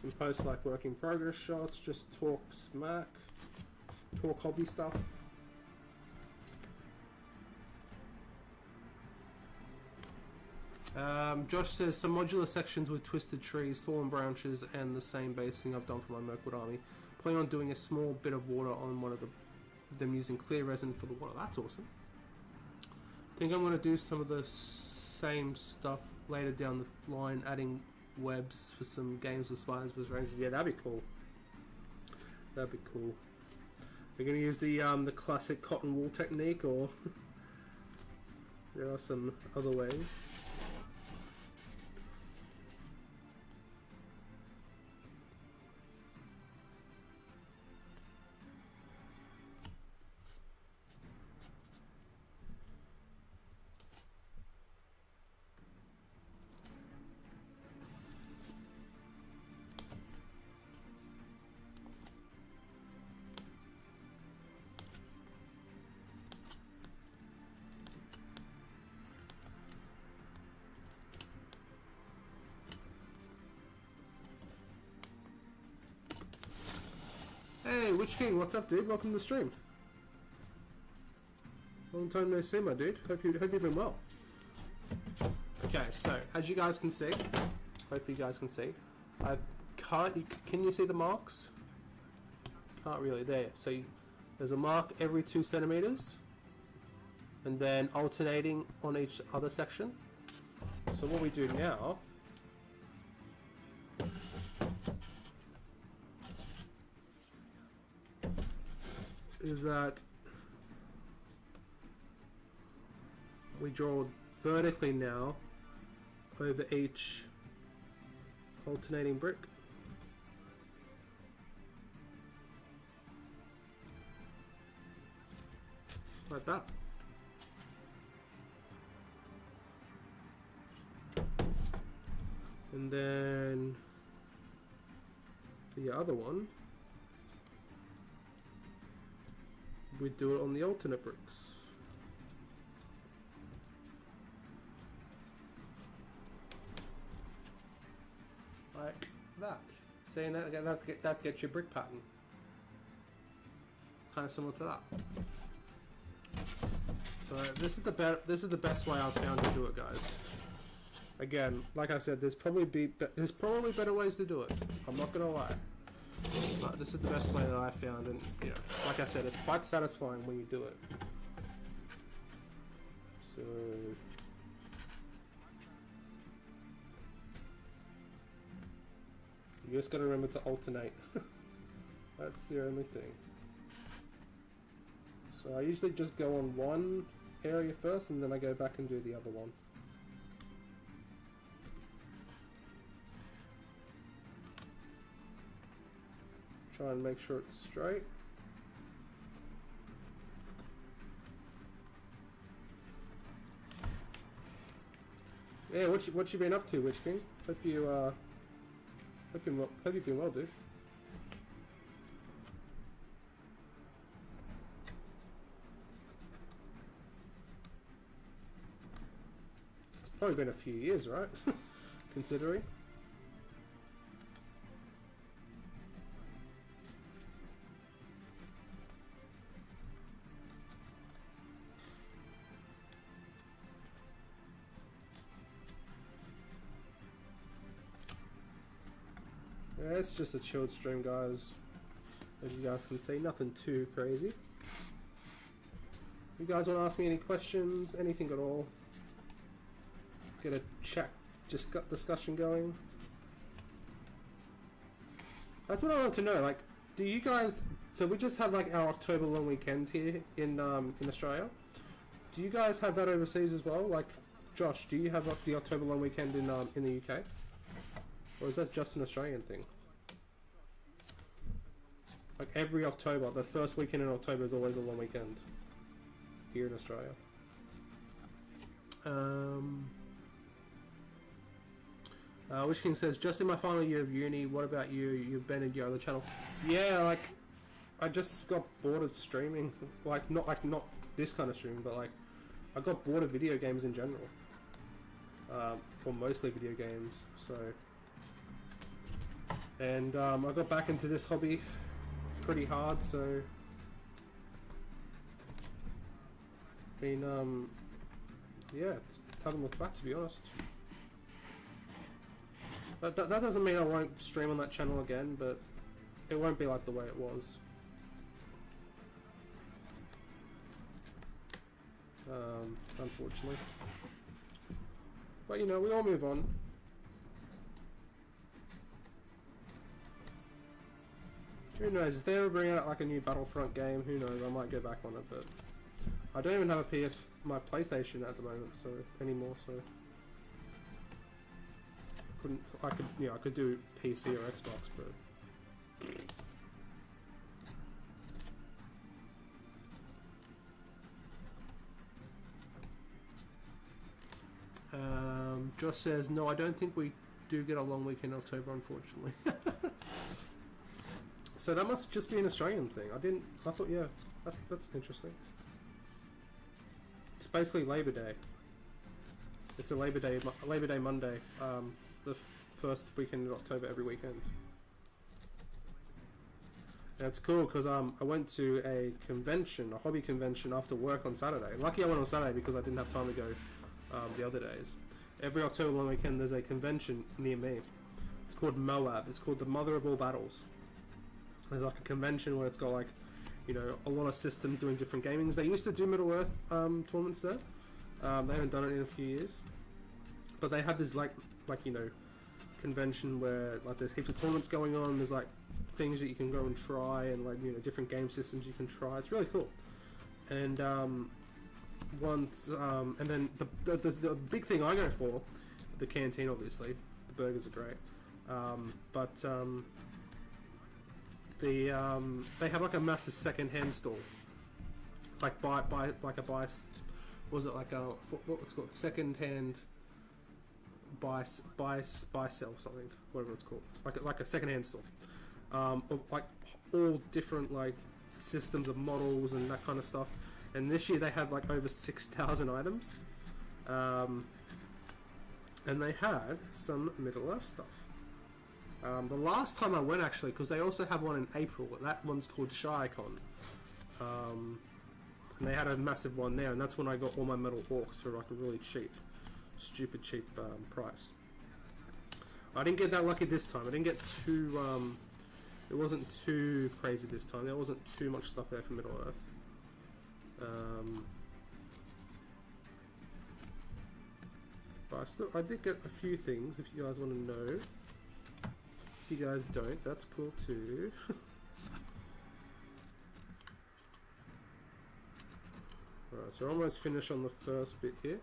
can post like work in progress shots, just talk smack, talk hobby stuff. Josh says some modular sections with twisted trees, fallen branches, and the same basing I've done for my Mirkwood army. Plan on doing a small bit of water on one of them using clear resin for the water. That's awesome. Think I'm going to do some of the same stuff later down the line, adding webs for some games with spiders with rangers. Yeah, that'd be cool. That'd be cool. We're going to use the classic cotton wool technique, or there are some other ways. Hey, Witch King, what's up, dude? Welcome to the stream. Long time no see, my dude. Hope you've been well. Okay, so as you guys can see, hope you guys can see, I can't. Can you see the marks? Can't really. There. So there's a mark every 2 centimeters, and then alternating on each other section. So what we do now is that we draw vertically now over each alternating brick. Like that. And then the other one, we do it on the alternate bricks. Like that. Saying that gets your brick pattern. Kind of similar to that. So this is the best way I've found to do it, guys. Again, like I said, there's probably better ways to do it. I'm not gonna lie. But this is the best way that I found, and you know, like I said, it's quite satisfying when you do it. So you just gotta remember to alternate. That's the only thing. So I usually just go on one area first, and then I go back and do the other one. Try and make sure it's straight. Yeah, what you been up to, Witch King? Hope you've been well, dude. It's probably been a few years, right? Considering. Yeah, it's just a chilled stream, guys. As you guys can see, nothing too crazy. You guys want to ask me any questions, anything at all? Get a chat, just got discussion going. That's what I want to know. Like, do you guys So we just had like our October long weekend here in Australia. Do you guys have that overseas as well? Like, Josh, do you have the October long weekend in the UK, or is that just an Australian thing? Like every October, the first weekend in October is always a long weekend here in Australia. Witch King says, just in my final year of uni, what about you? You've been in your other channel. Yeah, like, I just got bored of streaming. Like not this kind of streaming, but like, I got bored of video games in general. Or mostly video games, so. And I got back into this hobby pretty hard, so. Yeah, haven't looked back, to be honest. That doesn't mean I won't stream on that channel again, but it won't be like the way it was. Unfortunately. But you know, we all move on. Who knows, if they ever bring out like a new Battlefront game, who knows, I might go back on it, but I don't even have a my PlayStation at the moment, so anymore, so I could do PC or Xbox, but Josh says, no, I don't think we do get a long weekend in October, unfortunately. So that must just be an Australian thing. I thought, yeah, that's interesting. It's basically Labor Day. It's a Labor Day Monday, the first weekend in October every weekend. And it's cool because I went to a convention, a hobby convention after work on Saturday. Lucky I went on Saturday because I didn't have time to go the other days. Every October long weekend there's a convention near me. It's called Moab. It's called the Mother of All Battles. There's like a convention where it's got like, you know, a lot of systems doing different gamings. They used to do Middle Earth tournaments there. They haven't done it in a few years. But they had this like you know, convention where like there's heaps of tournaments going on. There's like things that you can go and try, and like, you know, different game systems you can try. It's really cool. And and then the big thing I go for, the canteen obviously. The burgers are great. They have like a massive second-hand store, like was it like a what's called second-hand buy sell something, whatever it's called, like a second-hand store, of like all different like systems of models and that kind of stuff. And this year they had like over 6,000 items, and they had some Middle Earth stuff. The last time I went, actually, because they also have one in April, that one's called ShyCon, and they had a massive one there, and that's when I got all my metal orcs for like a really stupid cheap price. I didn't get that lucky this time. I didn't get too, it wasn't too crazy this time. There wasn't too much stuff there for Middle Earth. But I did get a few things, if you guys want to know. If you guys don't, that's cool too. Alright, so we're almost finished on the first bit here.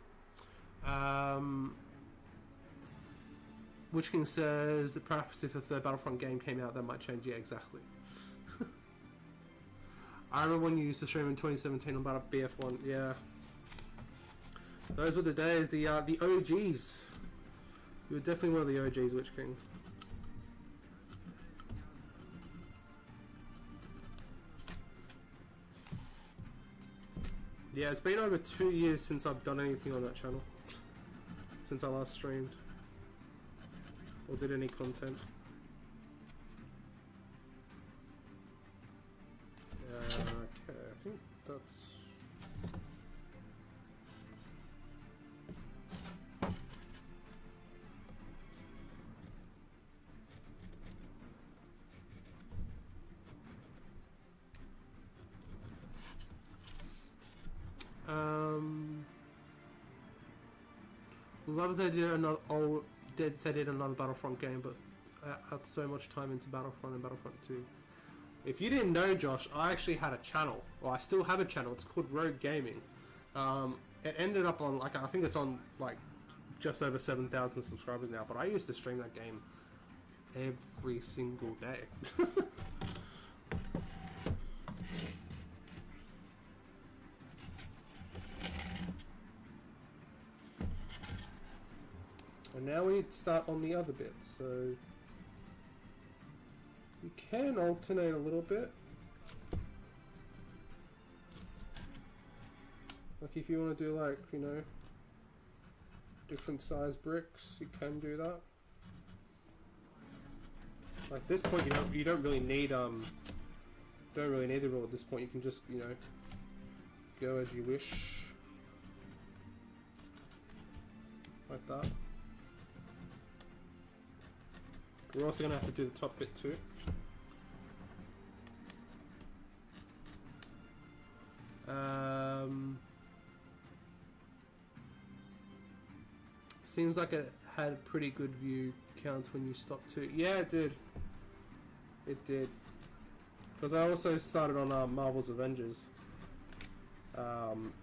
Witch King says that perhaps if a third Battlefront game came out, that might change. Yeah, exactly. I remember when you used to stream in 2017 on BF1. Yeah, those were the days. The OGs. You were definitely one of the OGs, Witch King. Yeah, it's been over 2 years since I've done anything on that channel. Since I last streamed. Or did any content. Okay, I think that's... Love they did another they did another Battlefront game, but I had so much time into Battlefront and Battlefront 2. If you didn't know, Josh, I actually had a channel. Well, I still have a channel. It's called Rogue Gaming. It ended up on, like, I think it's on, like, just over 7,000 subscribers now. But I used to stream that game every single day. And now we start on the other bit, so you can alternate a little bit. Like if you want to do, like, you know, different size bricks, you can do that. Like this point, you don't really need the rule at this point. You can just, you know, go as you wish, like that. We're also going to have to do the top bit too. Seems like it had pretty good view counts when you stopped too. Yeah, it did. It did. Because I also started on Marvel's Avengers. And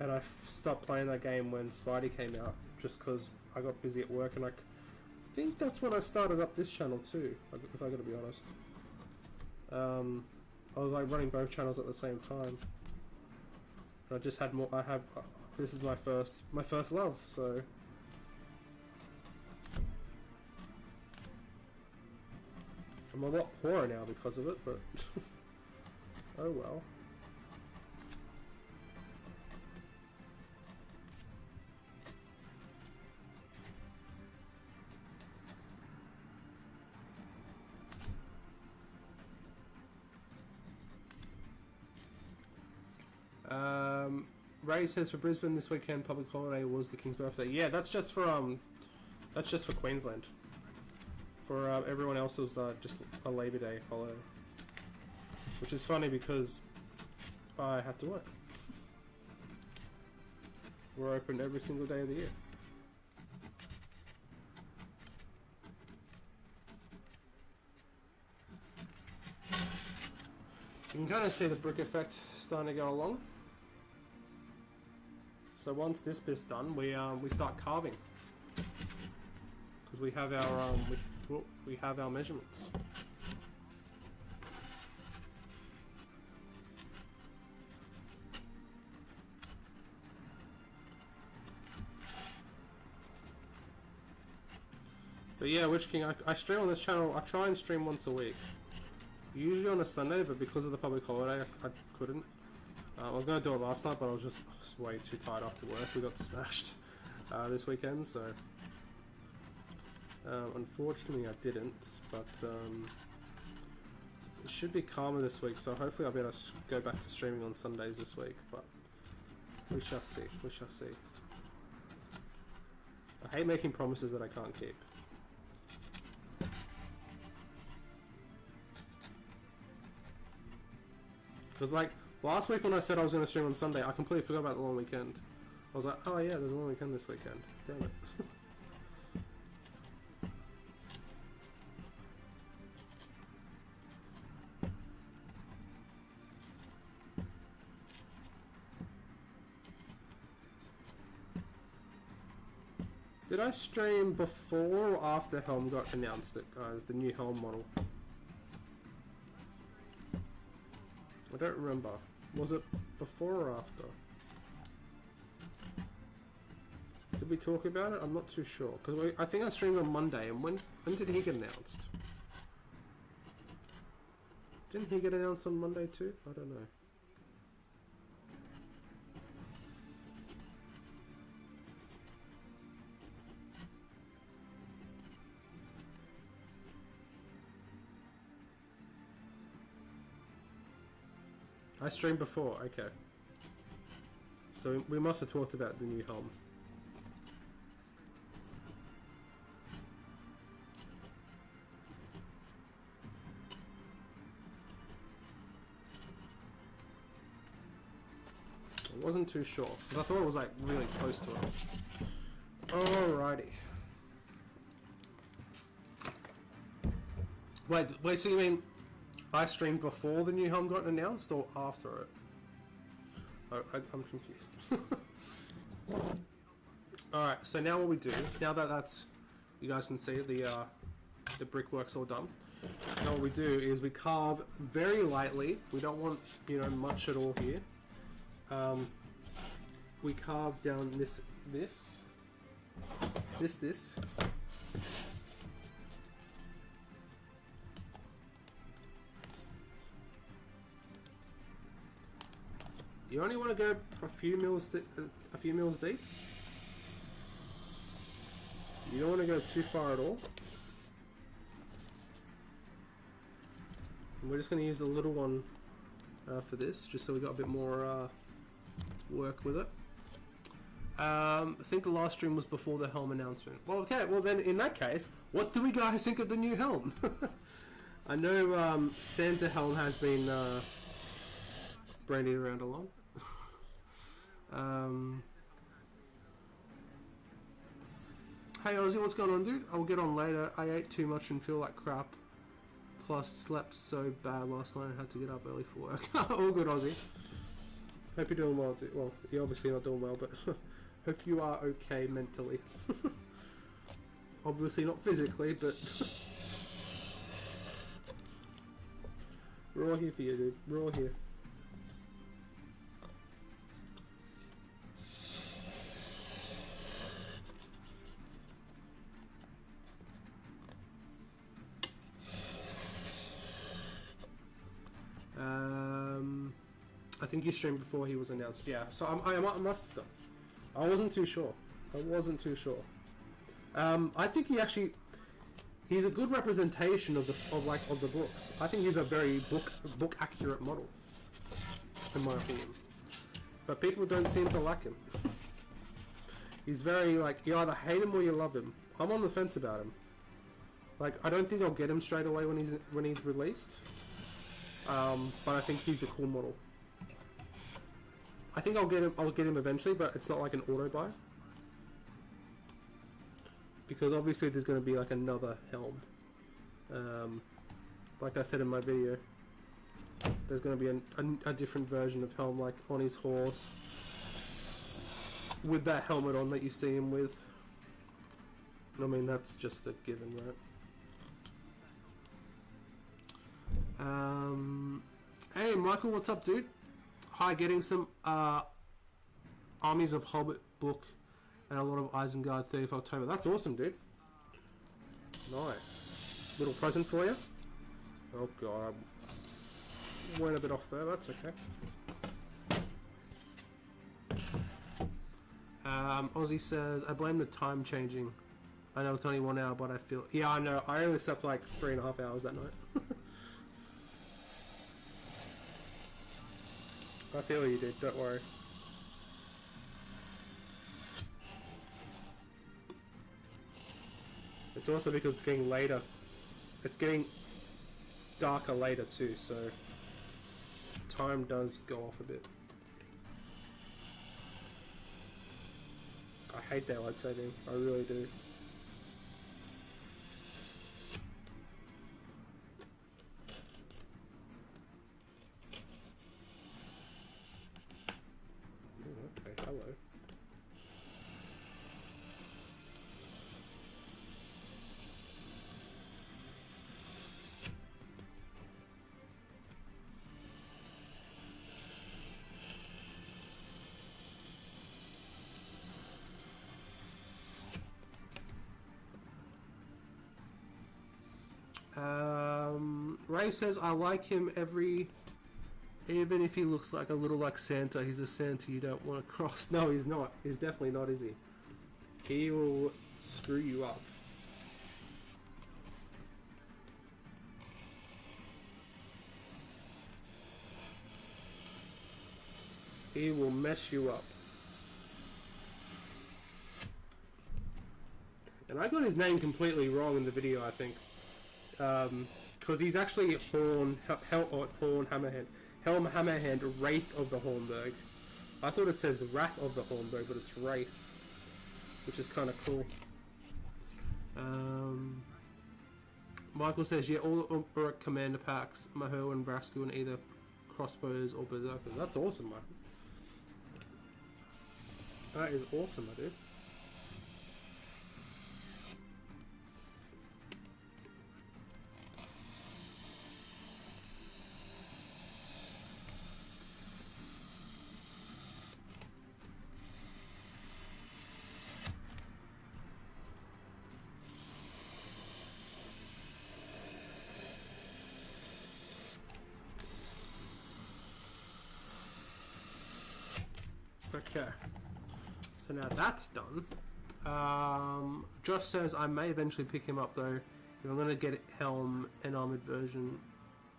I stopped playing that game when Spidey came out, just because I got busy at work, and I think that's when I started up this channel too, if I gotta be honest. I was like running both channels at the same time. And I just had more. This is my first love, so. I'm a lot poorer now because of it, but oh well. Ray says for Brisbane this weekend public holiday was the King's birthday. Yeah, that's just for Queensland. For everyone else, it was just a Labor Day holiday, which is funny because I have to work. We're open every single day of the year. You can kind of see the brick effect starting to go along. So once this bit's done, we start carving because we have our we have our measurements. But yeah, Witch King, I stream on this channel. I try and stream once a week, usually on a Sunday, but because of the public holiday, I couldn't. I was going to do it last night, but I was just way too tired after work. We got smashed this weekend, so unfortunately I didn't, but it should be calmer this week, so hopefully I'll be able to go back to streaming on Sundays this week, but we shall see, we shall see. I hate making promises that I can't keep. Because like, last week when I said I was going to stream on Sunday, I completely forgot about the long weekend. I was like, oh yeah, there's a long weekend this weekend. Damn it. Did I stream before or after Helm got announced, guys? The new Helm model. I don't remember. Was it before or after? Did we talk about it? I'm not too sure. Because I think I streamed on Monday, and when did he get announced? Didn't he get announced on Monday too? I don't know. I streamed before, okay. So we must have talked about the new Helm. I wasn't too sure, because I thought it was like really close to it. Alrighty. Wait, so you mean I streamed before the new helm got announced or after it? I'm confused. Alright, so now what we do, now that that's, you guys can see the brickwork's all done. Now what we do is we carve very lightly. We don't want, you know, much at all here. We carve down this. You only want to go a few mils deep. You don't want to go too far at all. And we're just going to use the little one for this, just so we got a bit more work with it. I think the last stream was before the helm announcement. Well, okay, well then in that case, what do we guys think of the new helm? I know Santa helm has been branded around a lot. Hey Ozzy, what's going on, dude? I'll get on later. I ate too much and feel like crap. Plus slept so bad last night I had to get up early for work. All good, Ozzy. Hope you're doing well, dude. Well, you're obviously not doing well, but hope you are okay mentally. Obviously not physically, but we're all here for you, dude. We're all here. I think you streamed before he was announced. Yeah, so I must have done. I wasn't too sure. I think he's a good representation of the books. I think he's a very book accurate model, in my opinion. But people don't seem to like him. He's very like, you either hate him or you love him. I'm on the fence about him. Like, I don't think I'll get him straight away when he's released. But I think he's a cool model. I think I'll get him eventually, but it's not like an auto buy. Because obviously there's going to be like another helm. Like I said in my video, there's going to be a different version of helm, like on his horse, with that helmet on that you see him with. I mean, that's just a given, right? Hey Michael, what's up, dude? Hi, getting some Armies of Hobbit book and a lot of Isengard 30th October. That's awesome, dude. Nice. Little present for you. Oh god, I went a bit off there. That's okay. Ozzy says, I blame the time changing. I know it's only 1 hour, but I feel... Yeah, I know. I only slept like 3.5 hours that night. I feel you, dude. Don't worry. It's also because it's getting later. It's getting darker later too, so time does go off a bit. I hate daylight saving. I really do. Hello. Ray says, I like him even if he looks like a little like Santa. He's a Santa you don't want to cross. No, he's not. He's definitely not, is he? He will screw you up. He will mess you up. And I got his name completely wrong in the video, I think. Because he's actually Helm Hammerhand, Wraith of the Hornburg. I thought it says Wrath of the Hornburg, but it's Wraith, which is kind of cool. Michael says, yeah, all Uruk commander packs, Maho and Brasku, and either crossbows or berserkers. That's awesome, Michael. That is awesome, my dude. Okay, so now that's done. Josh says I may eventually pick him up though. If I'm gonna get helm and armored version,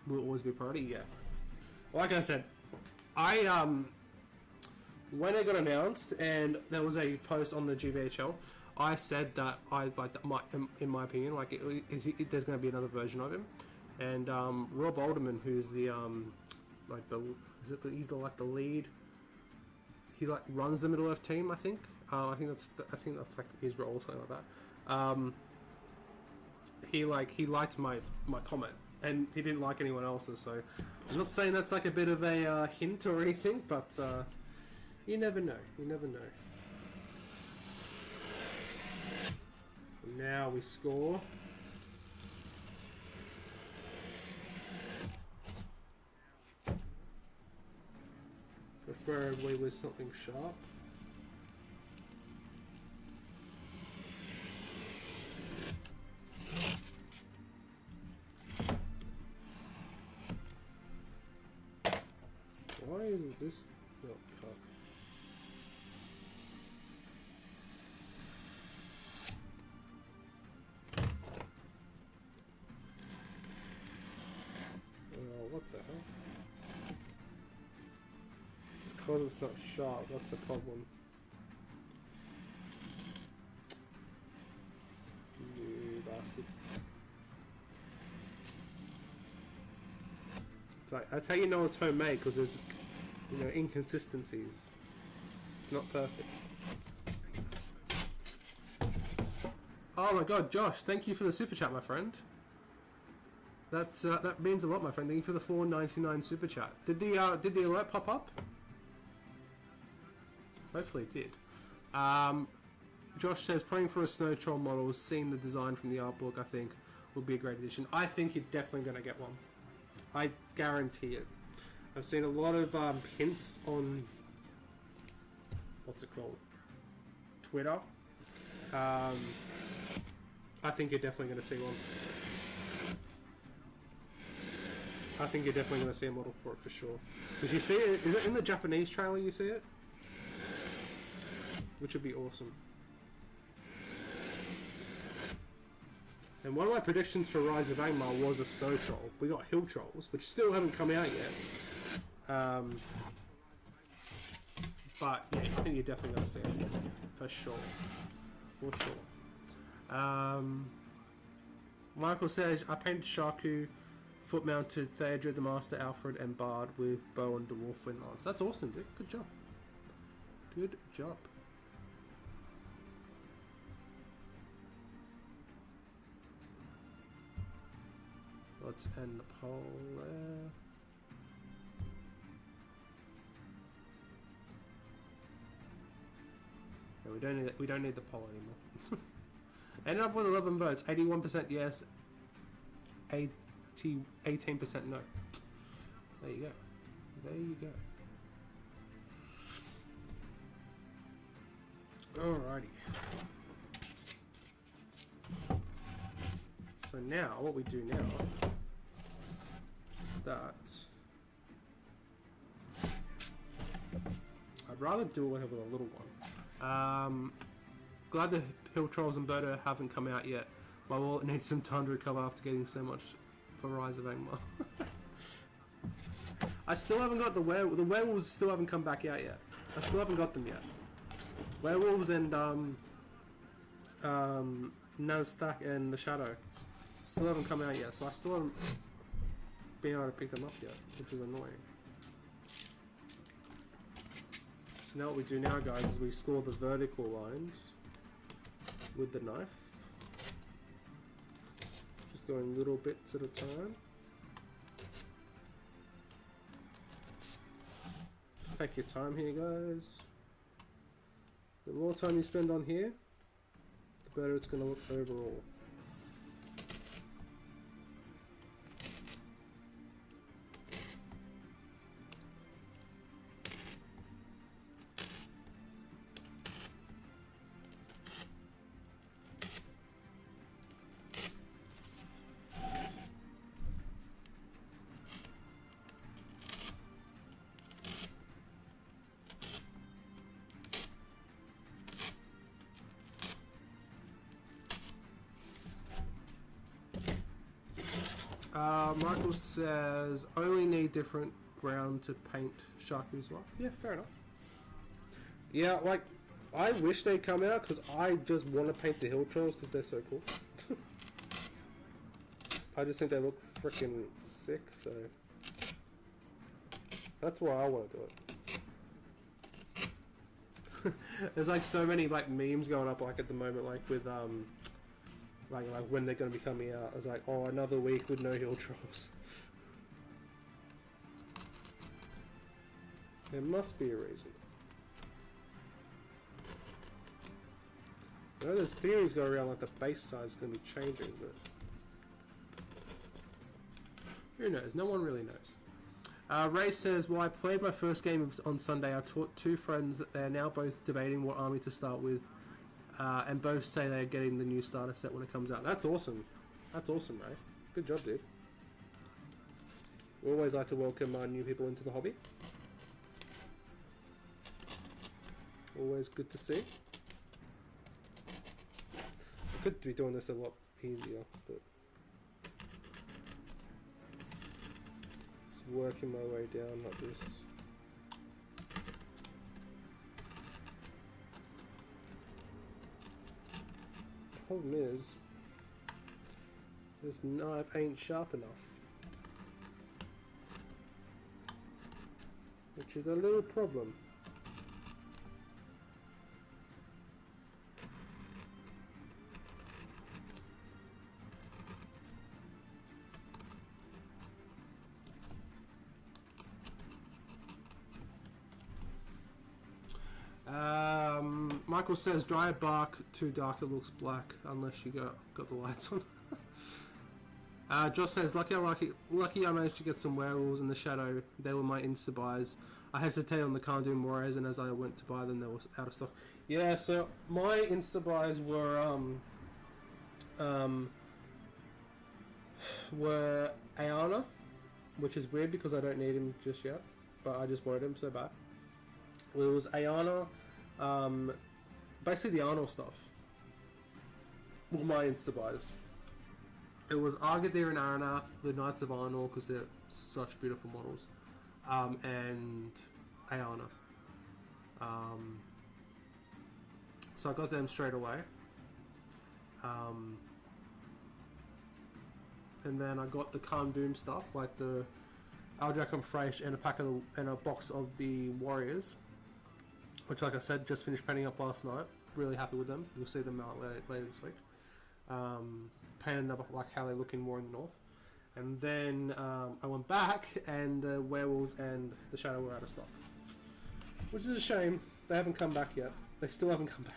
will always be a priority. Yeah, like I said, when it got announced and there was a post on the GBHL, I said that in my opinion, like there's going to be another version of him, and Rob Alderman, who's the he's the lead. He like runs the Middle Earth team, I think. I think that's like his role or something like that. He liked my comment, and he didn't like anyone else's. So I'm not saying that's like a bit of a hint or anything, but you never know. You never know. Now we score. Preferably with something sharp. Why isn't this not cut? Oh, what the hell? Because it's not sharp, that's the problem. You bastard. That's how you know it's homemade, because there's, inconsistencies. It's not perfect. Oh my god, Josh, thank you for the super chat, my friend. That means a lot, my friend. Thank you for the $4.99 super chat. Did the alert pop up? Hopefully it did. Josh says, praying for a snow troll model, seeing the design from the art book, I think, would be a great addition. I think you're definitely going to get one. I guarantee it. I've seen a lot of hints on, what's it called? Twitter. I think you're definitely going to see one. I think you're definitely going to see a model for it for sure. Did you see it? Is it in the Japanese trailer you see it? Which would be awesome. And one of my predictions for Rise of Angmar was a snow troll. We got hill trolls, which still haven't come out yet. But yeah, I think you're definitely going to see it. For sure. For sure. Michael says, I painted Shaku, foot-mounted Theodred the Master, Alfred, and Bard with bow and dwarf wind lance. That's awesome, dude. Good job. Good job. Let's end the poll there. Yeah, we don't need the poll anymore. Ended up with 11 votes. 81% yes. 18% no. There you go. There you go. Alrighty. So now, what we do now is that I'd rather do it with a little one. Glad the Hill Trolls and Birdo haven't come out yet. My wallet needs some time to recover after getting so much for Rise of Angmar. I still haven't got the werewolves still haven't come back out yet. I still haven't got them yet. Werewolves and Nazthak and the Shadow still haven't come out yet, so I still haven't been able to pick them up yet, which is annoying. So now what we do now, guys, is we score the vertical lines with the knife. Just going little bits at a time. Just take your time here, guys. The more time you spend on here, the better it's going to look overall. Michael says, only need different ground to paint Shaku's life. Yeah, fair enough. Yeah, like, I wish they'd come out because I just want to paint the hill trolls because they're so cool. I just think they look freaking sick, so that's why I want to do it. There's like so many like memes going up like at the moment, like with like when they're going to be coming out. I was like, oh, another week with no hill trolls. There must be a reason. I know there's theories going around like the base size is going to be changing, but who knows? No one really knows. Ray says, well, I played my first game on Sunday. I taught 2 friends that they're now both debating what army to start with. And both say they're getting the new starter set when it comes out. That's awesome. That's awesome, Ray. Good job, dude. We always like to welcome new people into the hobby. Always good to see. I could be doing this a lot easier, but just working my way down like this. Problem is, this knife ain't sharp enough, which is a little problem. Michael says dry bark too dark, it looks black unless you got the lights on. Josh says lucky I managed to get some werewolves in the shadow. They were my insta buys. I hesitated on the Khandoom Warriors, and as I went to buy them, they were out of stock. Yeah, so my insta buys were Ayana, which is weird because I don't need him just yet, but I just wanted him so bad. Well, it was Ayana, basically the Arnold stuff. Well, my insta buys. It was Agadir and Aranath, the Knights of Arnold, because they're such beautiful models, and Ayana. So I got them straight away. And then I got the Khandoom stuff, like the Aldrak and Fraish, and a box of the Warriors, which, like I said, just finished painting up last night. Really happy with them. You'll see them out later this week. Painted up like how they look in more in the north. And then I went back, and the werewolves and the shadow were out of stock, which is a shame. They haven't come back yet. They still haven't come back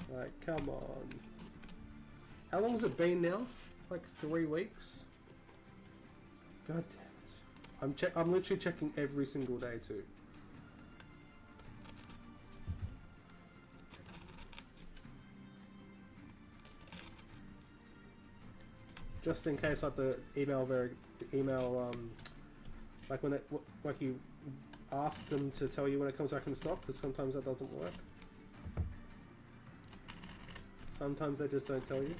yet. Like, come on. How long has it been now? Like 3 weeks? God damn it. I'm literally checking every single day too. Just in case, like the email, like when like you ask them to tell you when it comes back in stock, because sometimes that doesn't work. Sometimes they just don't tell you.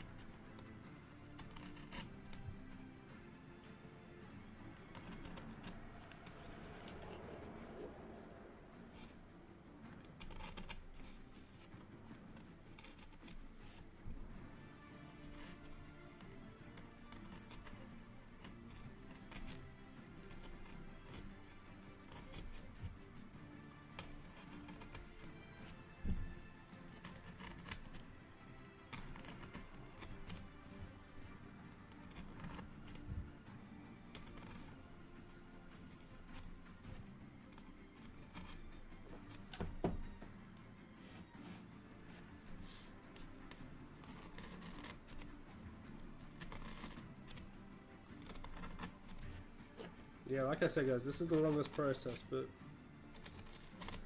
Yeah, like I said, guys, this is the longest process, but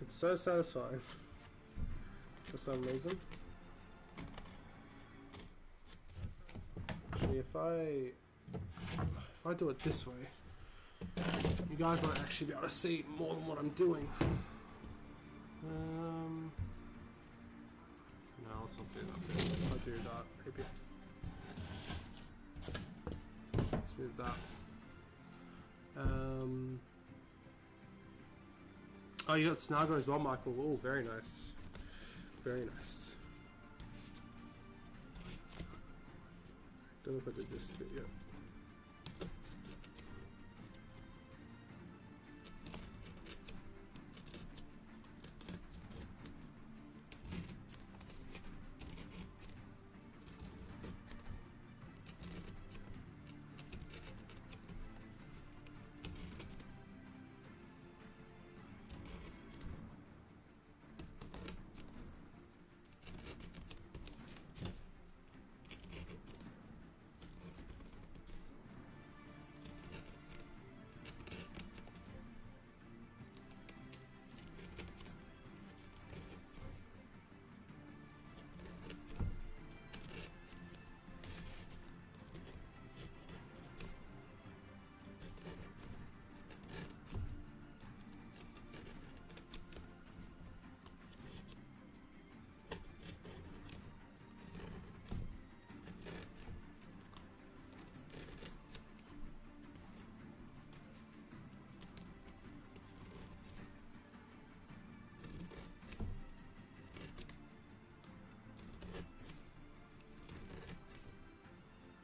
it's so satisfying for some reason. Actually, if I do it this way, you guys might actually be able to see more than what I'm doing. No, let's not do that. If I do that, maybe. Let's move that. Oh, you got Snagger as well, Michael. Oh, very nice. Very nice. Don't know if I did this bit yet.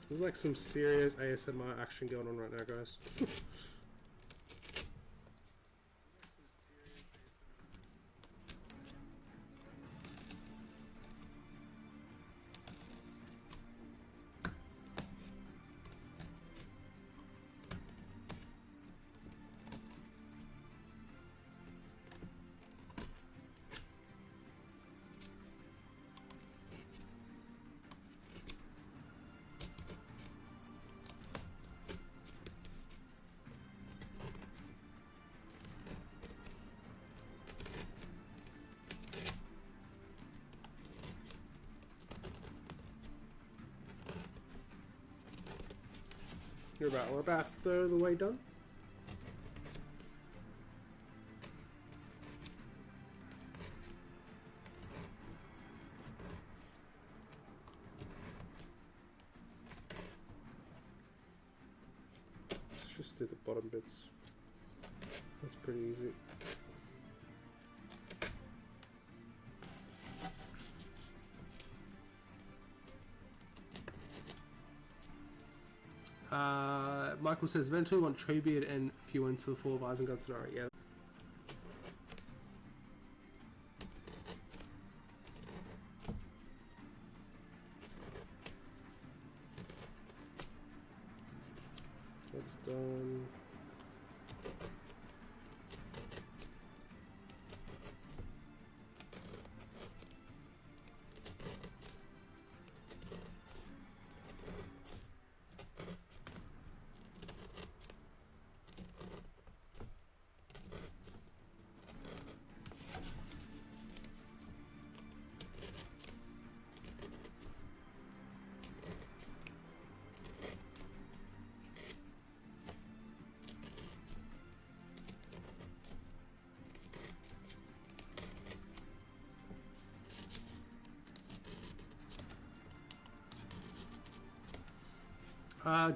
There's like some serious ASMR action going on right now, guys. We're about a third of the way done. Let's just do the bottom bits. That's pretty easy. Michael says, eventually want Treebeard and a few wins for the 4 of Eyes and Guns scenario. Yeah. That's done.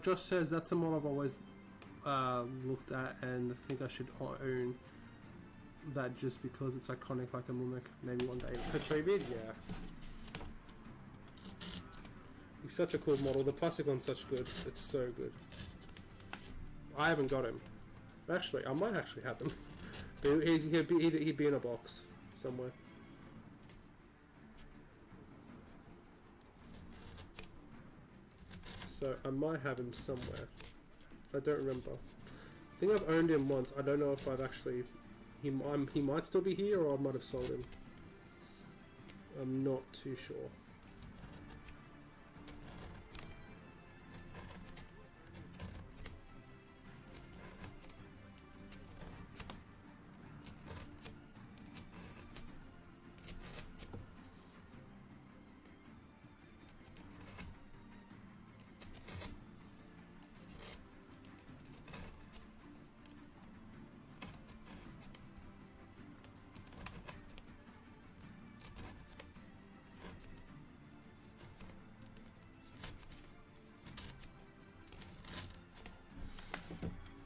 Josh says that's a mod I've always looked at and I think I should own that just because it's iconic like a mimic. Maybe one day. Treebeard, yeah. He's such a cool model. The plastic one's such good. It's so good. I haven't got him. Actually, I might actually have him. He'd be in a box somewhere. So I might have him somewhere. I don't remember. I think I've owned him once. I don't know if I've actually... He might still be here or I might have sold him. I'm not too sure.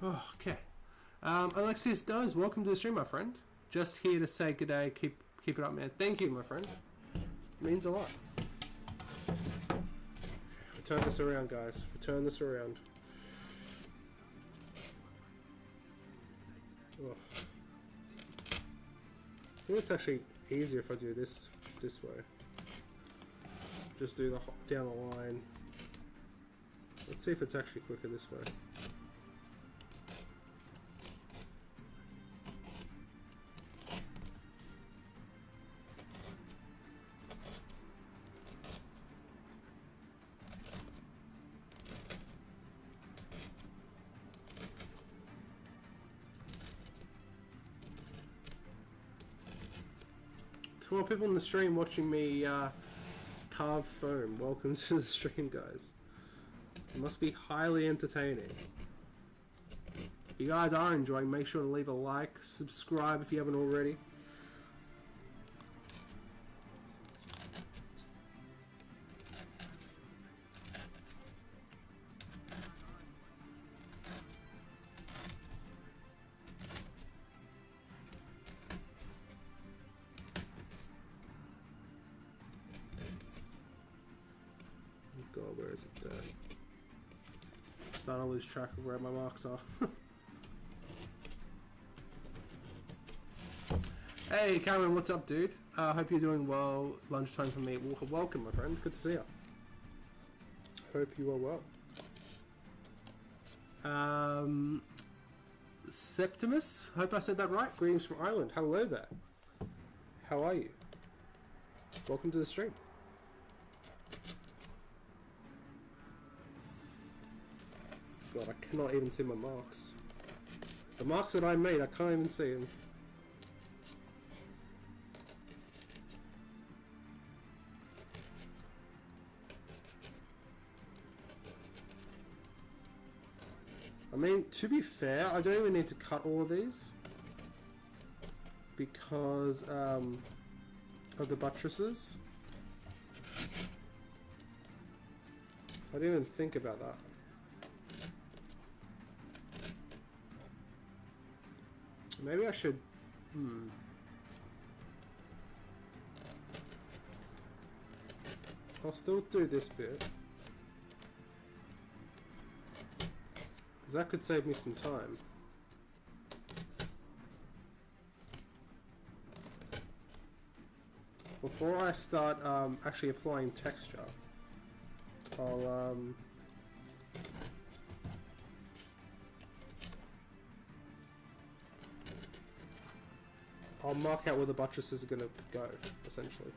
Oh, okay. Alexius does. Welcome to the stream, my friend. Just here to say good day. Keep it up, man. Thank you, my friend. It means a lot. Turn this around, guys. Turn this around. Oh. I think it's actually easier if I do this way. Just do the down the line. Let's see if it's actually quicker this way. To all people in the stream watching me carve foam, welcome to the stream, guys. It must be highly entertaining. If you guys are enjoying, make sure to leave a like, subscribe if you haven't already. Where is it there? I'm starting to lose track of where my marks are. Hey Cameron, what's up, dude? Hope you're doing well. Lunchtime for me. Well, welcome, my friend. Good to see you. Hope you are well. Septimus, hope I said that right. Greetings from Ireland. Hello there. How are you? Welcome to the stream. God, I cannot even see my marks. The marks that I made, I can't even see them. I mean, to be fair, I don't even need to cut all of these because of the buttresses. I didn't even think about that. Maybe I should... I'll still do this bit. Because that could save me some time. Before I start actually applying texture, I'll mark out where the buttresses are going to go, essentially.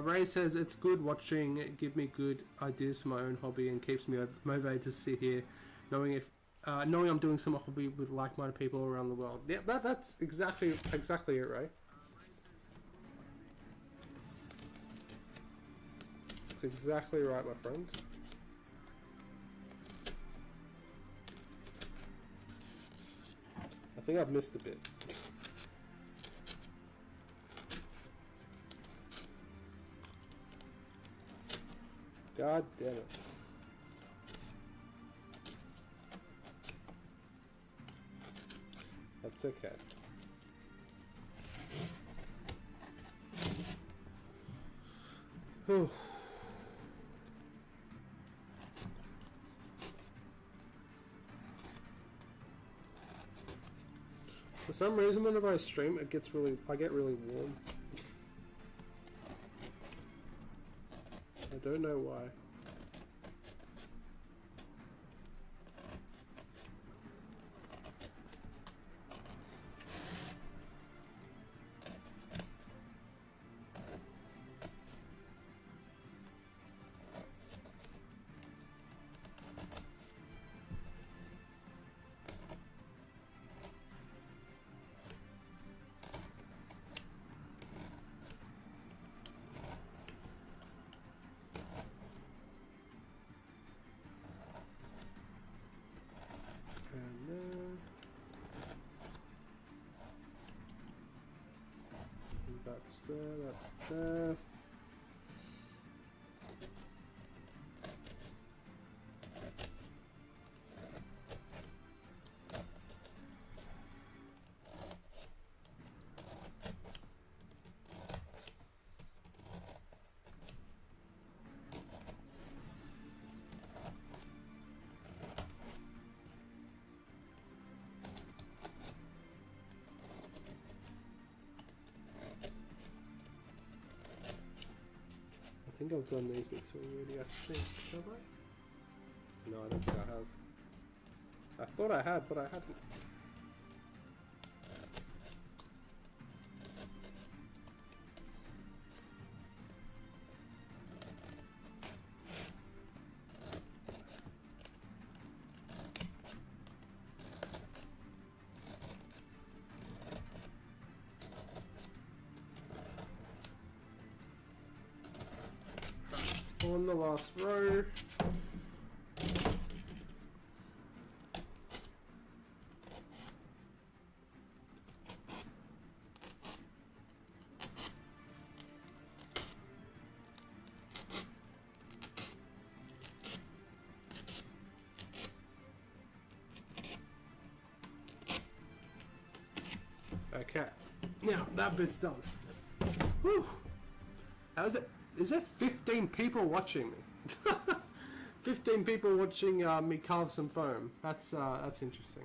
Ray says it's good watching, give me good ideas for my own hobby and keeps me motivated to sit here knowing I'm doing some hobby with like-minded people around the world. Yeah, that's exactly it, Ray. That's exactly right, my friend. I think I've missed a bit. God damn it. That's okay. Whew. For some reason whenever I stream I get really warm. I don't know why. That's there, that's there. I think I've done these bits already, I think. Have I? No, I don't think I have. I thought I had, but I hadn't. On the last row. Okay, now that bit's done. Whew. How's it? Is there 15 people watching me? 15 people watching me carve some foam. That's interesting.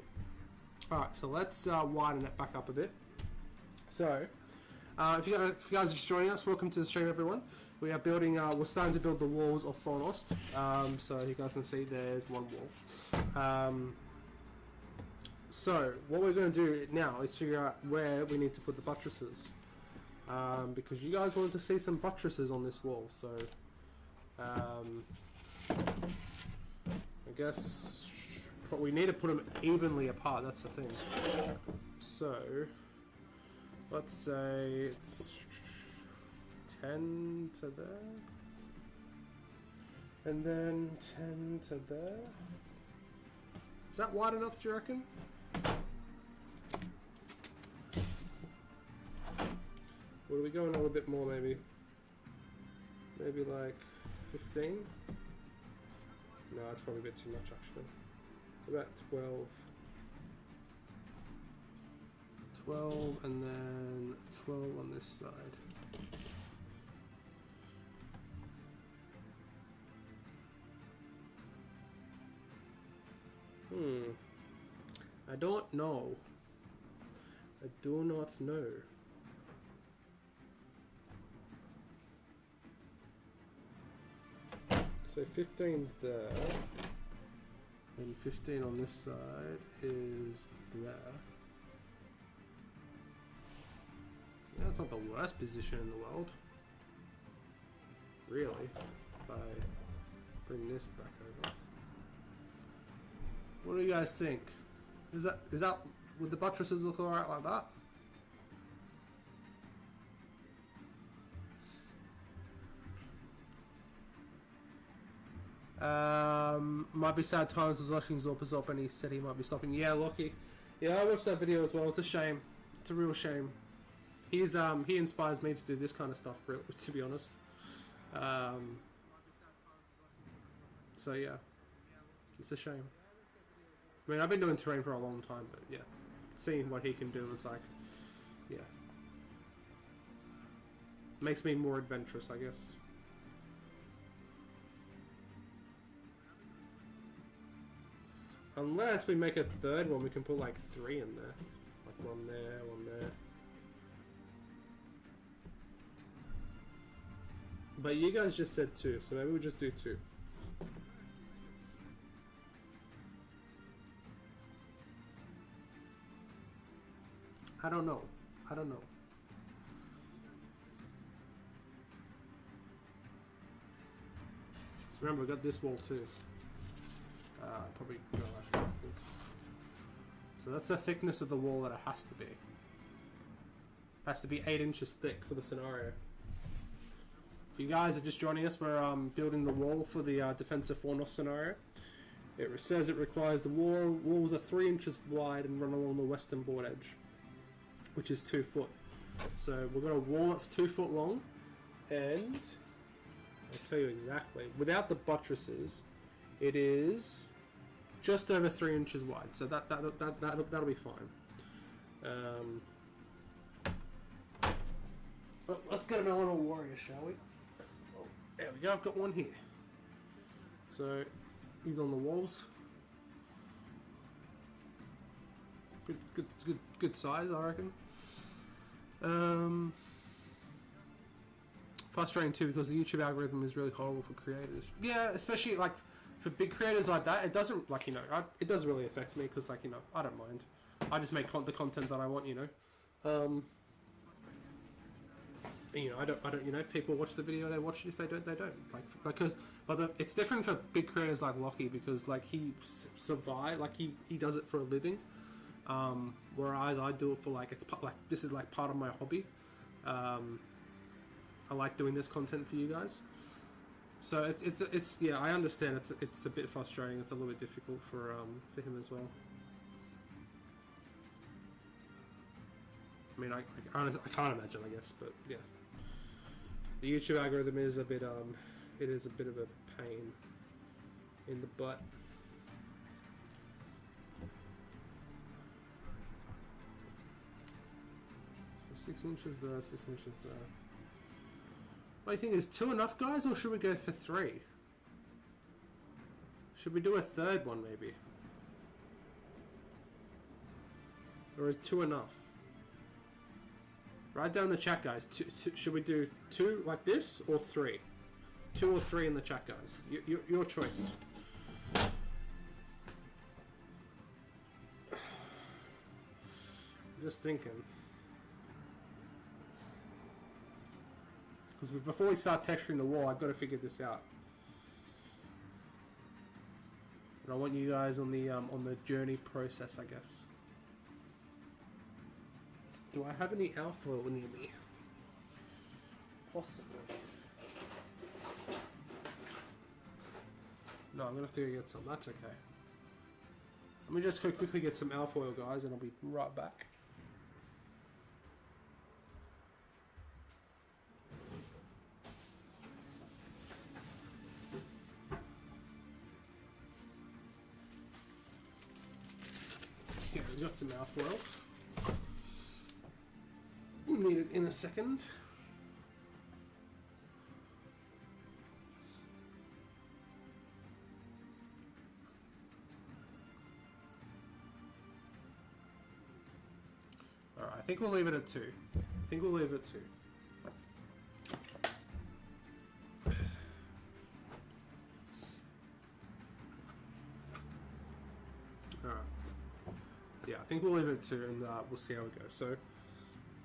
All right, so let's widen it back up a bit. So, if you guys are just joining us, welcome to the stream, everyone. We are building. We're starting to build the walls of Fornost. So you guys can see there's one wall. So what we're going to do now is figure out where we need to put the buttresses. Because you guys wanted to see some buttresses on this wall, so I guess but we need to put them evenly apart, that's the thing. So let's say it's 10 to there, and then 10 to there. Is that wide enough, do you reckon? What are we going a little bit more, maybe? Maybe like 15? No, that's probably a bit too much, actually. About 12. 12 and then 12 on this side. I don't know. I do not know. So 15's there, and 15 on this side is there. Yeah, that's not the worst position in the world, really, if I bring this back over. What do you guys think? Is that, would the buttresses look alright like that? Might be sad times was watching Zorpazop and he said he might be stopping. Yeah, Lockie. Yeah, I watched that video as well. It's a shame. It's a real shame. He's he inspires me to do this kind of stuff, really, to be honest. So yeah, it's a shame. I mean, I've been doing terrain for a long time, but yeah, seeing what he can do is like, yeah, makes me more adventurous, I guess. Unless we make a third one, we can put like 3 in there. Like one there, one there. But you guys just said 2, so maybe we just do 2. I don't know. I don't know. So remember, we got this wall too. Probably go like that, I think. So that's the thickness of the wall that it has to be. It has to be 8 inches thick for the scenario. If you guys are just joining us, we're building the wall for the defensive Fornost scenario. It says it requires the walls are 3 inches wide and run along the western board edge, which is 2 foot. So we've got a wall that's 2 foot long, and I'll tell you exactly. Without the buttresses, it is just over 3 inches wide. So that'll be fine. But let's get him on a warrior, shall we? Oh, there we go. I've got one here. So he's on the walls. Good size, I reckon. Frustrating too because the YouTube algorithm is really horrible for creators. Yeah, especially like for big creators like that. It doesn't like it does really affect me because like I don't mind. I just make the content that I want. I don't. People watch the video, they watch it. If they don't, they don't. It's different for big creators like Lockie because like he survive, like he does it for a living. Whereas I do it for like this is like part of my hobby. I like doing this content for you guys. So it's yeah, I understand it's a bit frustrating. It's a little bit difficult for him as well. I mean, I can't imagine, I guess, but yeah. The YouTube algorithm is a bit it is a bit of a pain in the butt. So 6 inches there, 6 inches there. What do you think, is 2 enough, guys, or should we go for 3? Should we do a third one, maybe? Or is 2 enough? Write down in the chat, guys. Should we do 2 like this, or 3? 2 or 3 in the chat, guys. Your choice. Just thinking. Because before we start texturing the wall, I've got to figure this out. And I want you guys on the journey process, I guess. Do I have any alfoil near me? Possibly. No, I'm gonna have to go get some. That's okay. Let me just go quickly get some alfoil, guys, and I'll be right back. Here, we got some alfoil. We'll need it in a second. Alright, I think we'll leave it at 2. I think we'll leave it at 2. Alright. Yeah, I think we'll leave it at 2 and we'll see how it goes. So,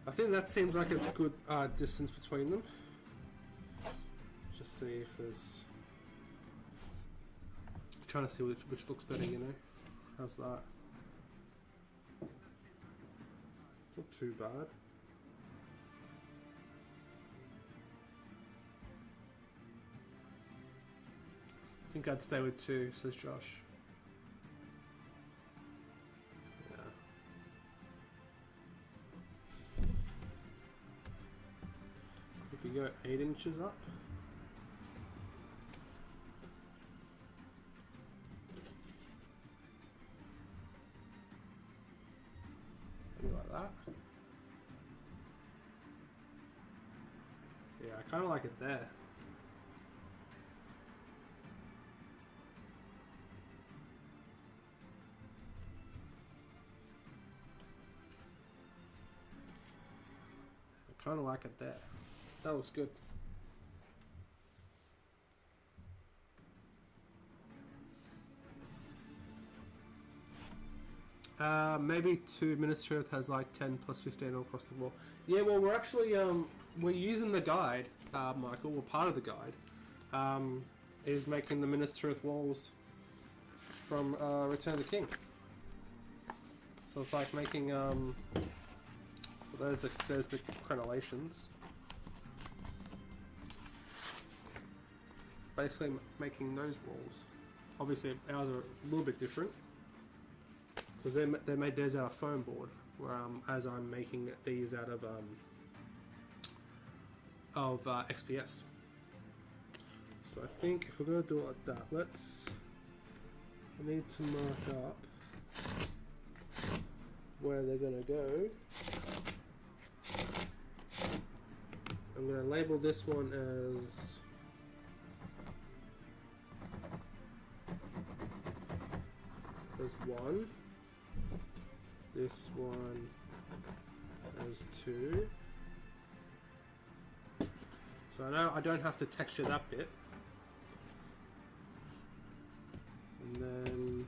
I think that seems like a good distance between them. Just see if there's... I'm trying to see which looks better, How's that? Not too bad. I think I'd stay with 2, says Josh. Go 8 inches up. Like that. Yeah, I kind of like it there. I kind of like it there. That looks good. Maybe 2 Ministry Earth has like 10 plus 15 all across the wall. Yeah, well, we're actually we're using the guide, Michael. We're part of the guide. Is making the Ministry Earth walls from Return of the King. So it's like making there's the crenellations. Basically making those walls. Obviously ours are a little bit different because they made theirs out of foam board, where as I'm making these out of of XPS. So I think if we're going to do it like that, I need to mark up where they're going to go. I'm going to label this one as 1, this one as 2. So now I don't have to texture that bit. And then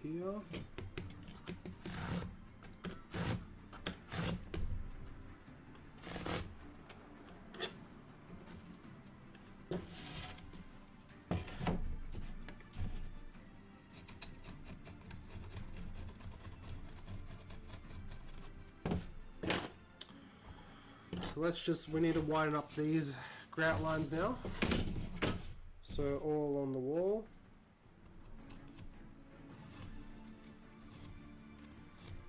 here. So we need to widen up these grout lines now. So all on the wall.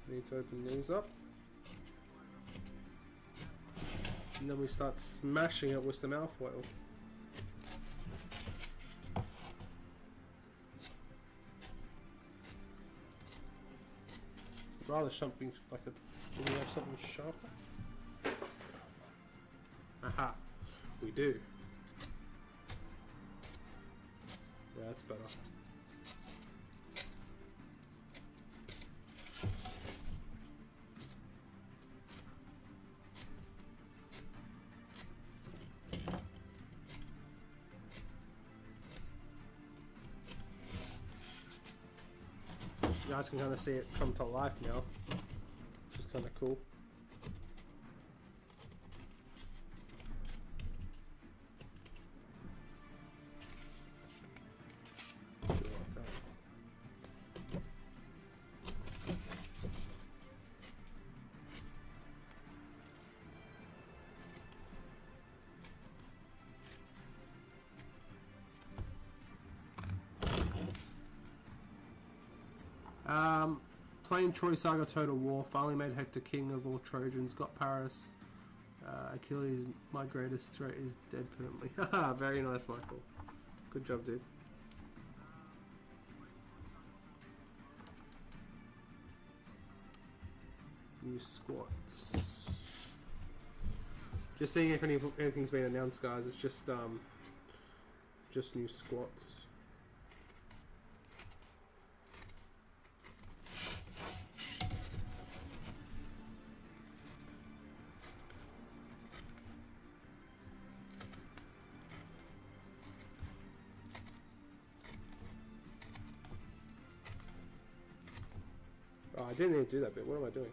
Need to open these up. And then we start smashing it with some alfoil. Rather something like do we have something sharper? Aha, we do. Yeah, that's better. You guys can kind of see it come to life now, which is kind of cool. Plain Troy Saga Total War, finally made Hector king of all Trojans, got Paris, Achilles, my greatest threat is dead permanently. Haha, very nice, Michael. Good job, dude. New squats. Just seeing if anything's been announced, guys. It's just new squats. Oh, I didn't need to do that bit. What am I doing?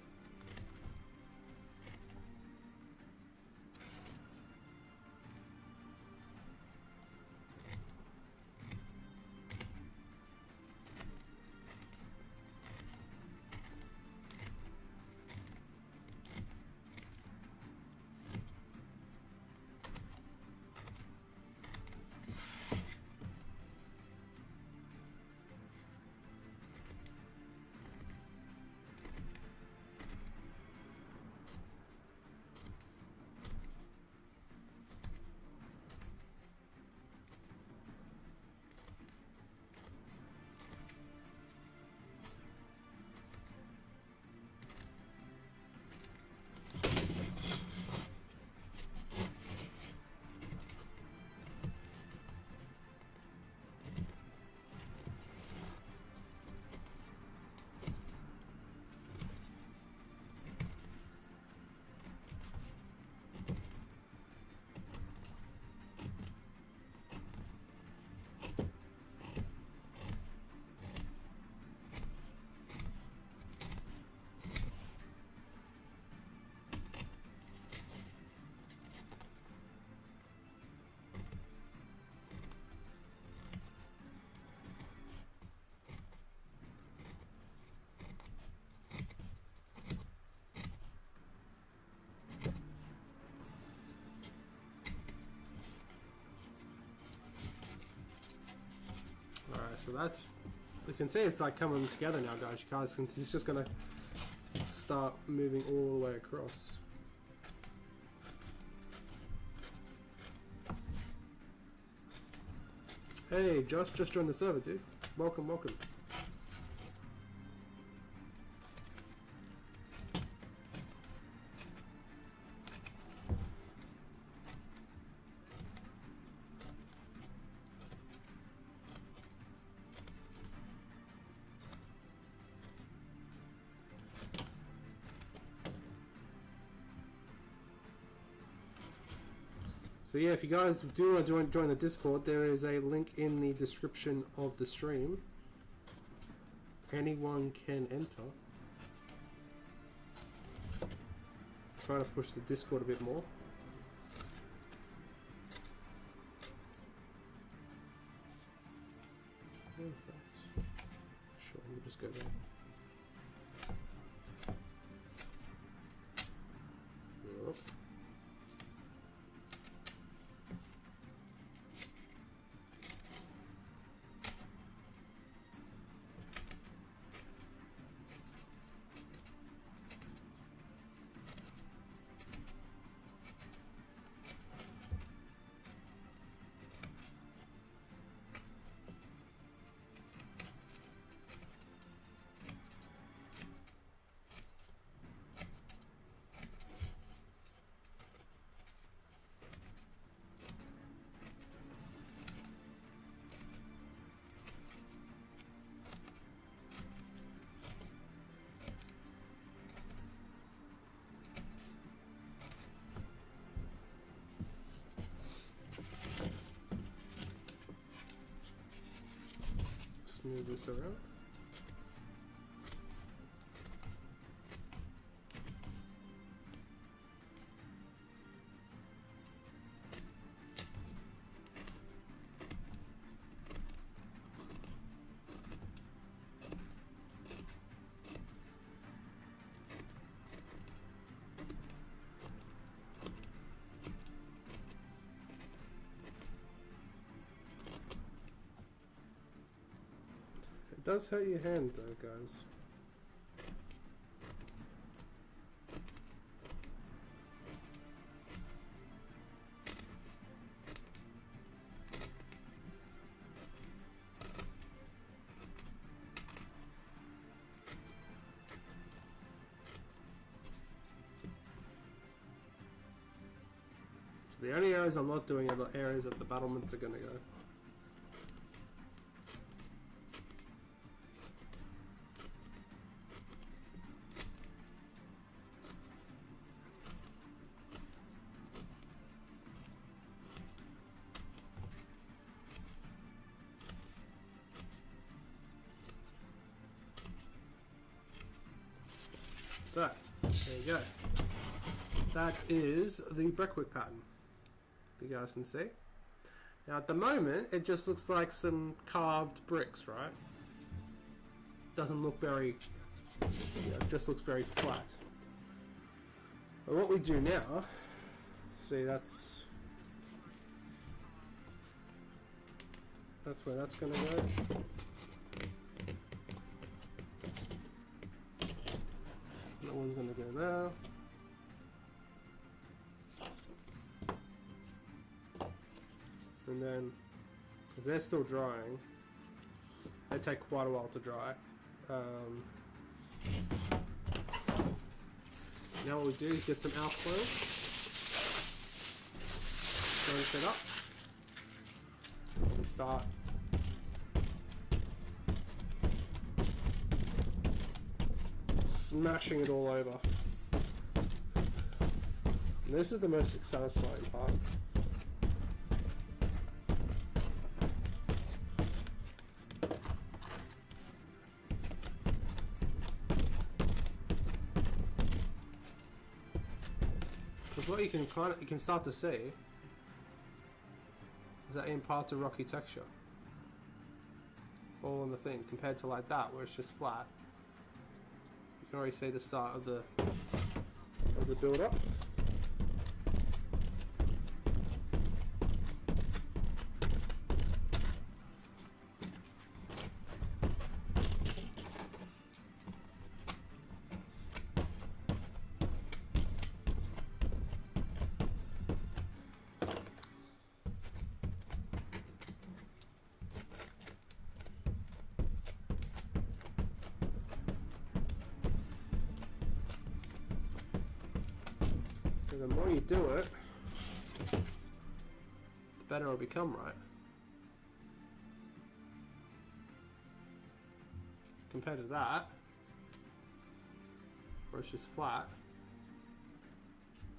So that's, you can see it's like coming together now, guys. You guys can, it's just gonna start moving all the way across. Hey, Josh, just joined the server, dude. Welcome, welcome. So yeah, if you guys do want to join the Discord, there is a link in the description of the stream. Anyone can enter. Try to push the Discord a bit more. Where's that? Sure, we'll just go there. Yep. Move this around. It does hurt your hands though, guys. So the only areas I'm not doing are the areas that the battlements are going to go. So, there you go. That is the brickwork pattern. You guys can see. Now at the moment, it just looks like some carved bricks, right? Doesn't look very, it just looks very flat. But what we do now, see that's where that's gonna go. That one's gonna go there. And then, because they're still drying, they take quite a while to dry. Now what we do is get some outflow, set up. We start smashing it all over. And this is the most satisfying part. Because what you can start to see is that it imparts a rocky texture all on the thing compared to like that where it's just flat. You can already see the start of the build up. And the more you do it, the better it'll become, right? Compared to that, where it's just flat,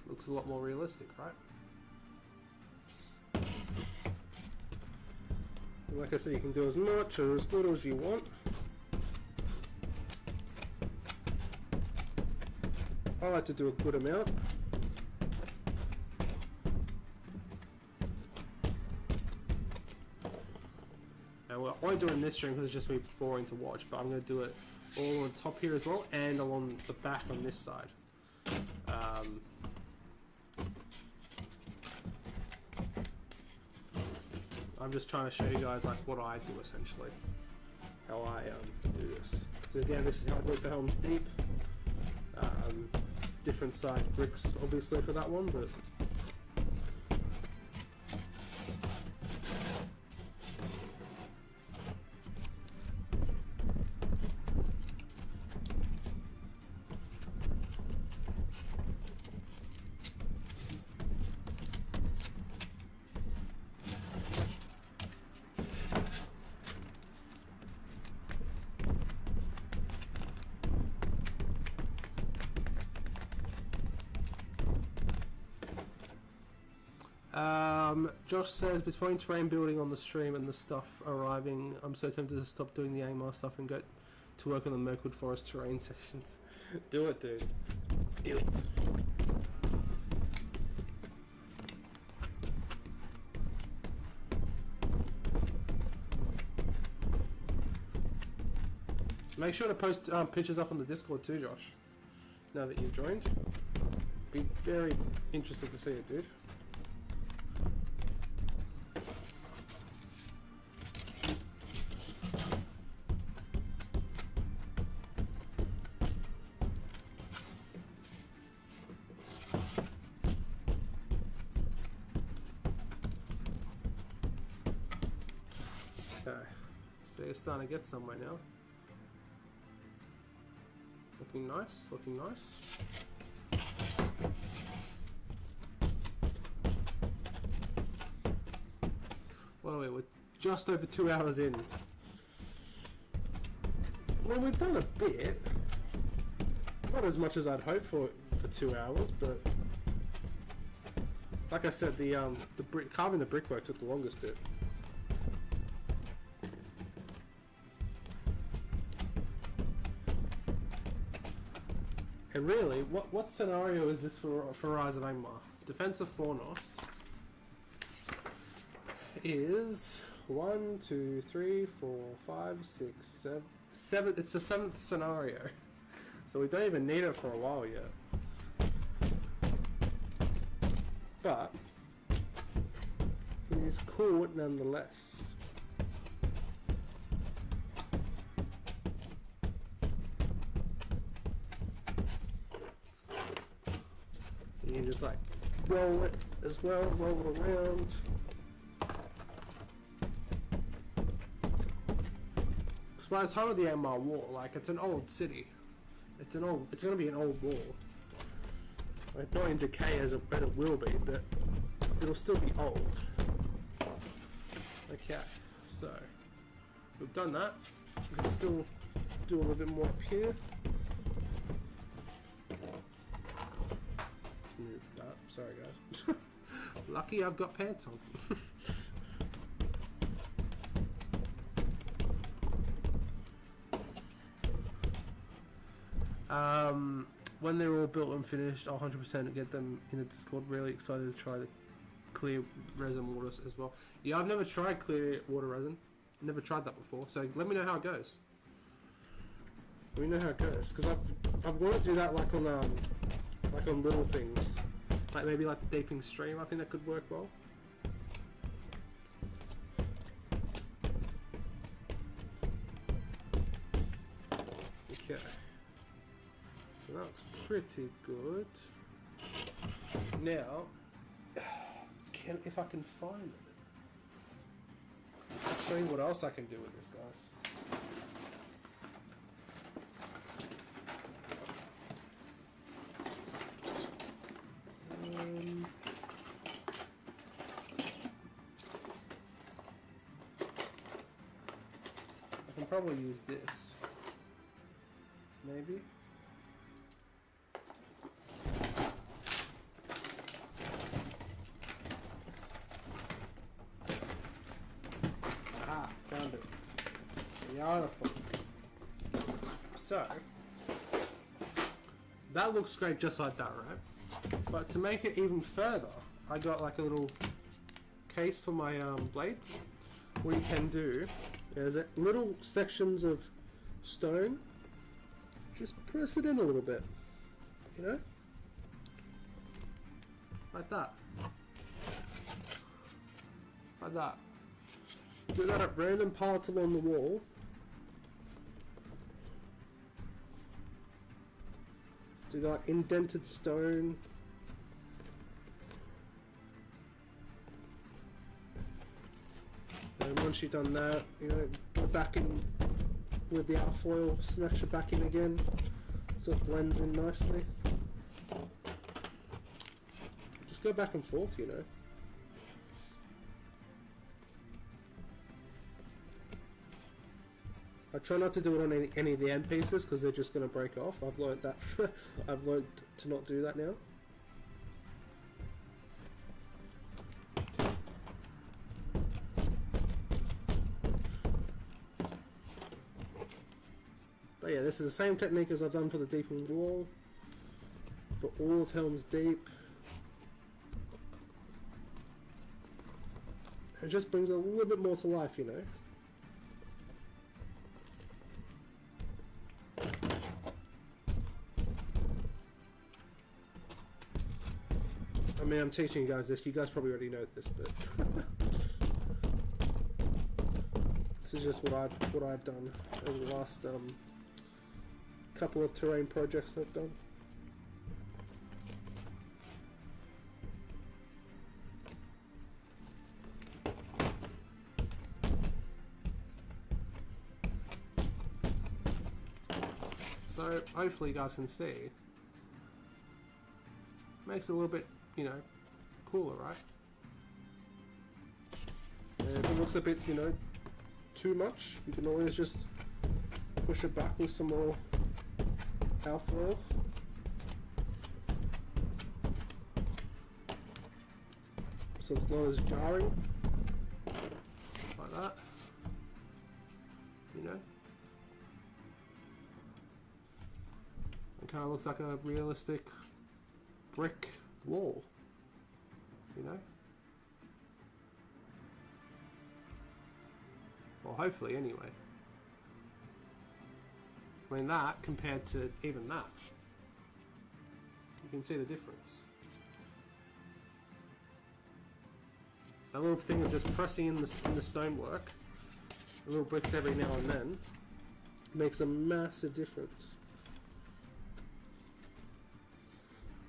looks a lot more realistic, right? And like I said, you can do as much or as little as you want. I like to do a good amount. And we're only doing this string because it's just be boring to watch, but I'm going to do it all on top here as well and along the back on this side. I'm just trying to show you guys like what I do essentially, how I do this. So again, this is how I do it for Helm's Deep. Different size bricks obviously for that one, but Josh says, between terrain building on the stream and the stuff arriving, I'm so tempted to stop doing the AMR stuff and go to work on the Mirkwood Forest terrain sections. Do it, dude. Do it. Make sure to post pictures up on the Discord too, Josh. Now that you've joined. Be very interested to see it, dude. Starting to get somewhere now. Looking nice, looking nice. Well, we're just over 2 hours in. Well, we've done a bit. Not as much as I'd hoped for 2 hours, but like I said, carving the brickwork took the longest bit. And really, what scenario is this for Rise of Angmar? Defense of Fornost is 1, 2, 3, 4, 5, 6, 7. It's the 7th scenario, so we don't even need it for a while yet. But it is cool nonetheless. You can just like roll it as well, roll it around. Because by the time of the Angmar War, like, it's an old city. It's gonna be an old wall. Like, not in decay as it will be, but it'll still be old. Okay, so we've done that. We can still do a little bit more up here. Move that. Sorry guys. Lucky I've got pants on. When they're all built and finished, I'll 100% get them in the Discord. Really excited to try the clear resin waters as well. Yeah, I've never tried clear water resin. Never tried that before. So let me know how it goes. Let me know how it goes, because I want to do that like on little things, like maybe like the deeping stream. I think that could work well. Okay, so that looks pretty good. Now, if I can find it, I'll show you what else I can do with this, guys. probably use this. Maybe. Ah, found it. Beautiful. So, that looks great just like that, right? But to make it even further, I got like a little case for my blades. What you can do is little sections of stone, just press it in a little bit, you know? Like that. Like that. Do that at random parts along the wall. Do like indented stone. And once you've done that, you know, go back in with the alfoil, smash it back in again so it blends in nicely. Just go back and forth, you know. I try not to do it on any of the end pieces because they're just going to break off. I've learned that. I've learned to not do that now. But yeah, this is the same technique as I've done for the deepened wall, for all of Helm's Deep. It just brings it a little bit more to life, you know. I mean, I'm teaching you guys this. You guys probably already know this, but this is just what I've done over the last couple of terrain projects I've done. So hopefully you guys can see. Makes it a little bit, you know, cooler, right? And if it looks a bit, you know, too much, you can always just push it back with some more alfoil. So it's not as jarring, like that, you know. It kind of looks like a realistic brick wall, you know. Well, hopefully, anyway. I mean, that compared to even that, you can see the difference. A little thing of just pressing in the stonework, little bricks every now and then, makes a massive difference.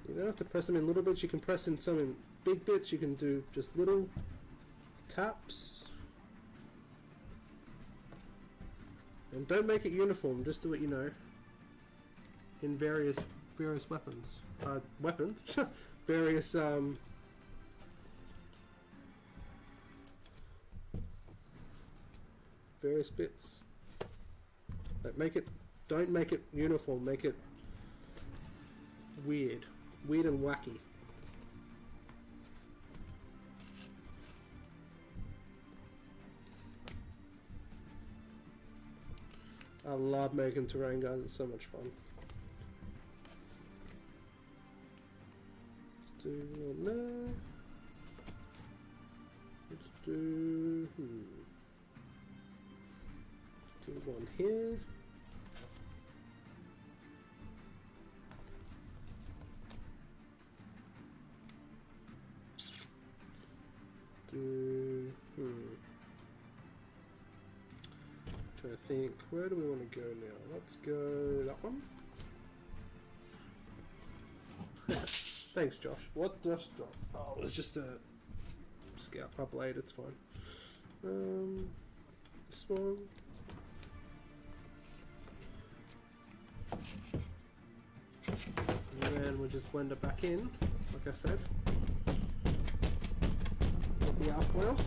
You don't have to press them in little bits. You can press in some in big bits. You can do just little taps. And don't make it uniform. Just do it, you know, in various weapons. Various various bits. Like don't make it uniform. Make it weird and wacky. I love making terrain, guys. It's so much fun. Let's do one there. Let's do one here. Trying to think, where do we want to go now? Let's go that one. Thanks, Josh. What just dropped? Oh, it was just a scout blade. It's fine. This one. And then we'll just blend it back in, like I said. With the alfoil.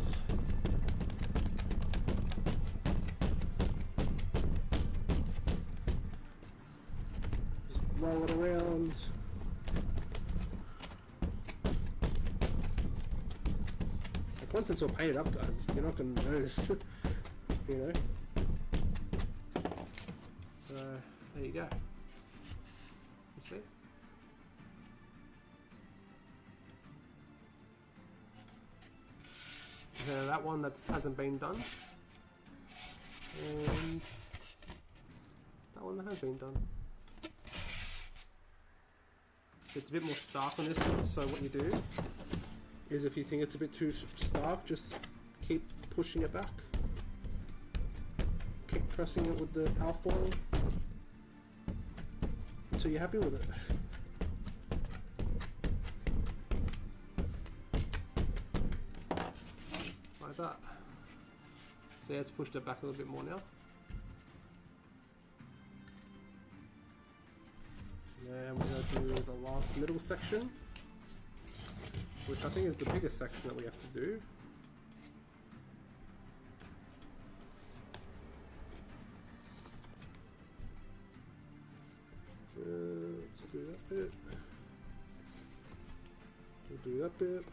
roll it around. Like once it's all painted up, guys, you're not going to notice, you know. So there you go. You see? That one that hasn't been done, and that one that has been done. It's a bit more stark on this one, so what you do is if you think it's a bit too stark, just keep pushing it back. Keep pressing it with the alfoil until you're happy with it. Like that. So yeah, it's pushed it back a little bit more now. And we're going to do the last middle section, which I think is the biggest section that we have to do. Let's do that bit. We'll do that bit.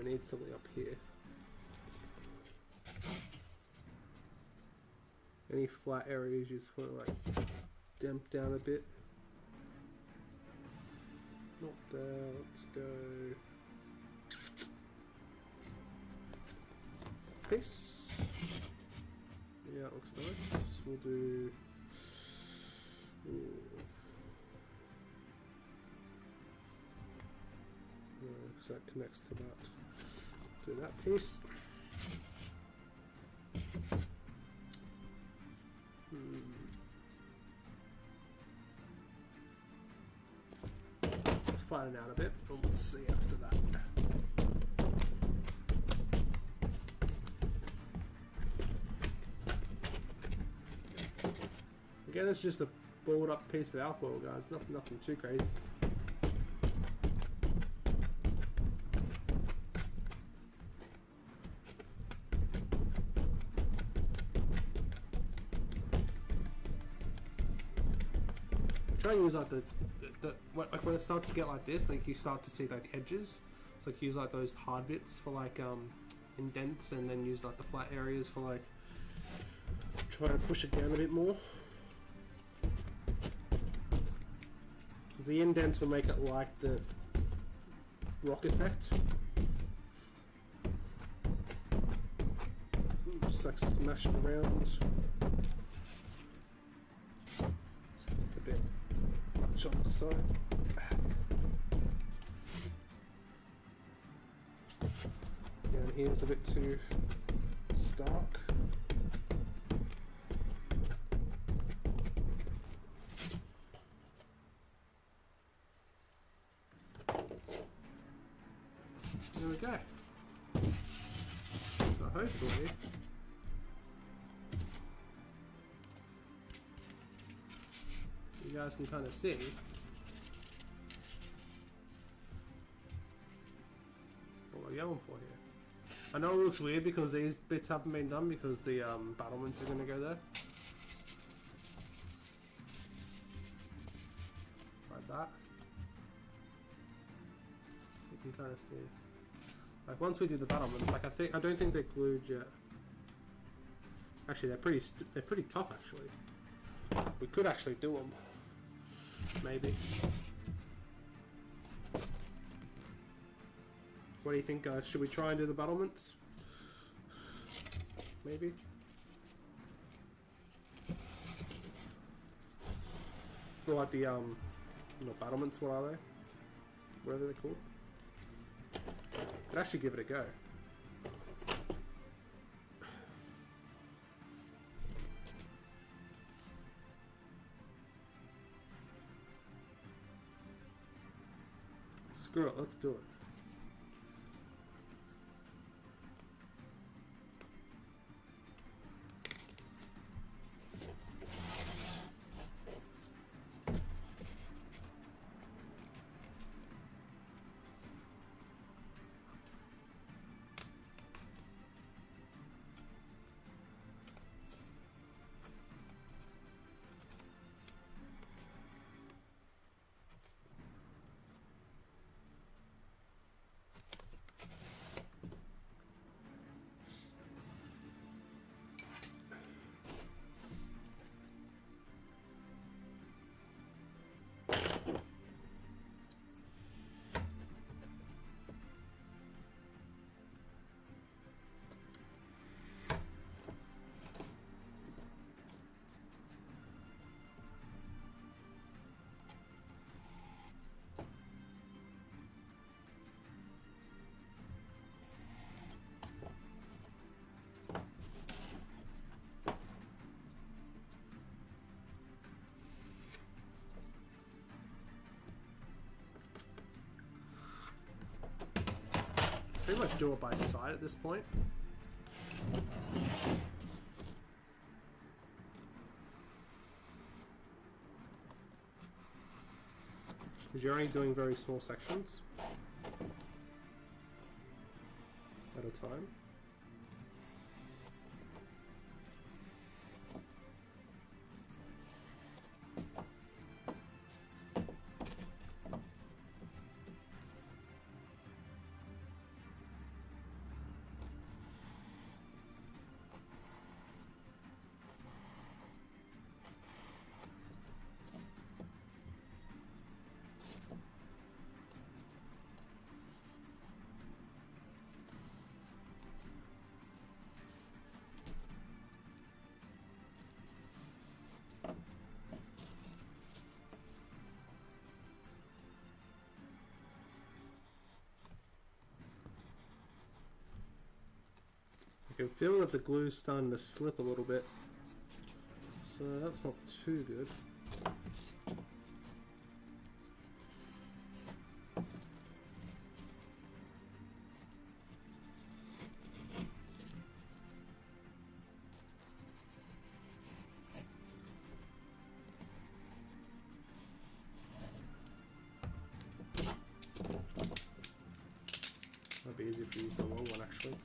Need something up here. Any flat areas you just want to like damp down a bit. Not there, let's go. Piece. Yeah, it looks nice. We'll do. Because that connects to that. Do that piece. Let's flatten out a bit and we'll see after that. Again, it's just a balled up piece of alfoil, guys. Nothing too crazy. Try and use like like when it starts to get like this, like you start to see like the edges. So like use like those hard bits for like indents, and then use like the flat areas for like try to push it down a bit more. Because the indents will make it like the rock effect. Just like smash it around. So it's a bit much on the side. Down here's a bit too stark. There we go. So hopefully you guys can kind of see what we're going for here. I know it looks weird because these bits haven't been done because the battlements are going to go there. Like that. So you can kind of see. Like once we do the battlements, like I don't think they're glued yet. Actually, they're pretty tough actually. We could actually do them. Maybe. What do you think, guys? Should we try and do the battlements? maybe. Or like the battlements, what are they? Whatever they're called. Could actually give it a go. Screw it, let's do it. Pretty much do it by side at this point. Because you're only doing very small sections at a time. I can feel that the glue's starting to slip a little bit, so that's not too good. Might be easier if you use the long one actually.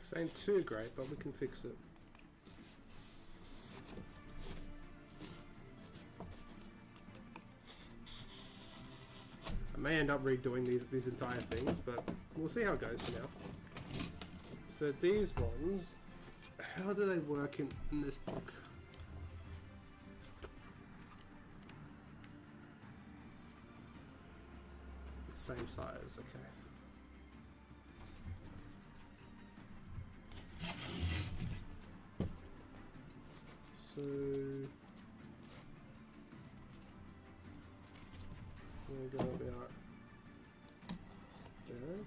This ain't too great, but we can fix it. I may end up redoing these entire things, but we'll see how it goes for now. So these ones, how do they work in this book? Same size, okay. So we'll go about there.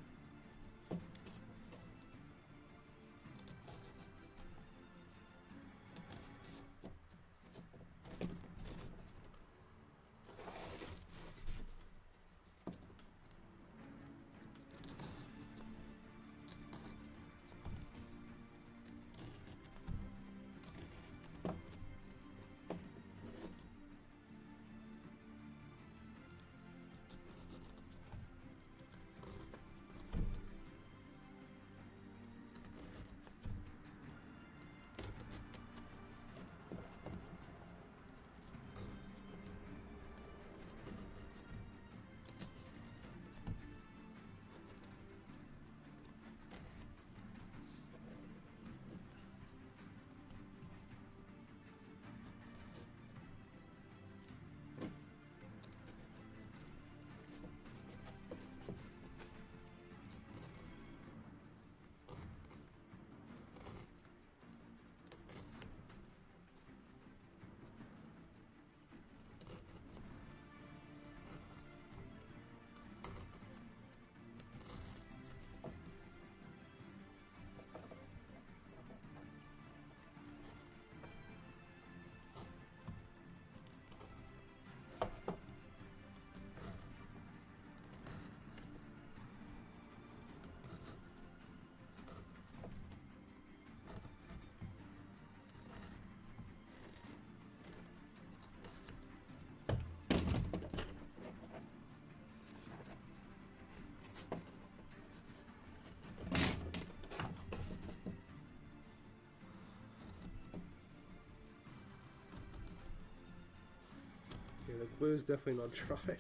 Yeah, the glue's definitely not dried.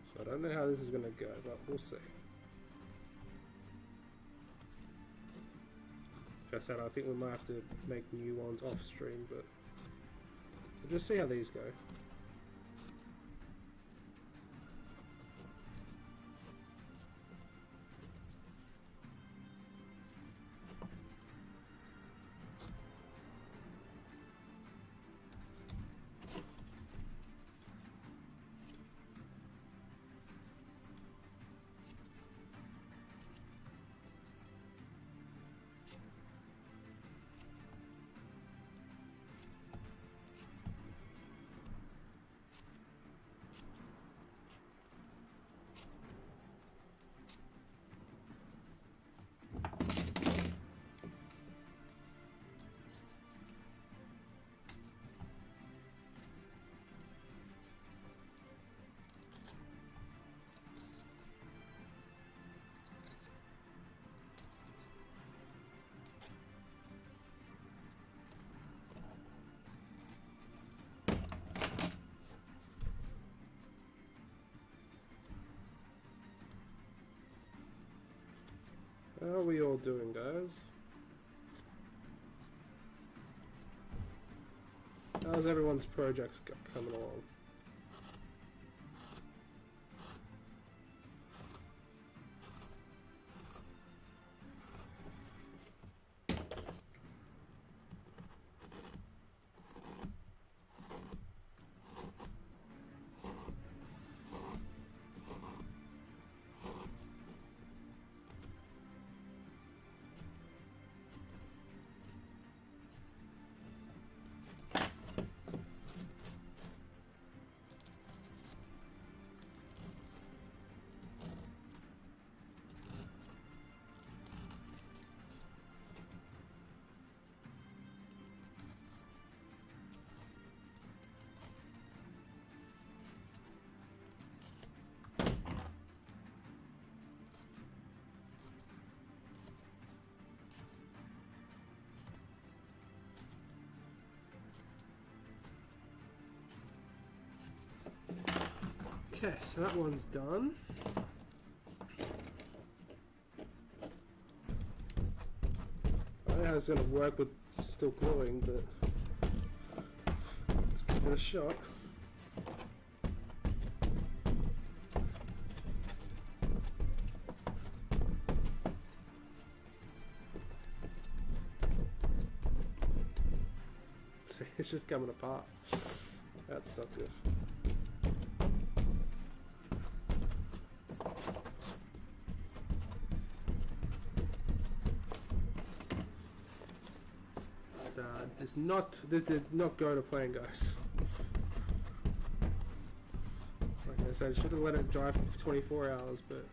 So I don't know how this is going to go, but we'll see. Like I said, I think we might have to make new ones off stream, but we'll just see how these go. How are we all doing, guys? How's everyone's projects coming along? Okay, so that one's done. I don't know how it's going to work with still gluing, but let's give it a shot. See, it's just coming apart. That's not good. This did not go to plan, guys. Like I said, I should have let it dry for 24 hours, but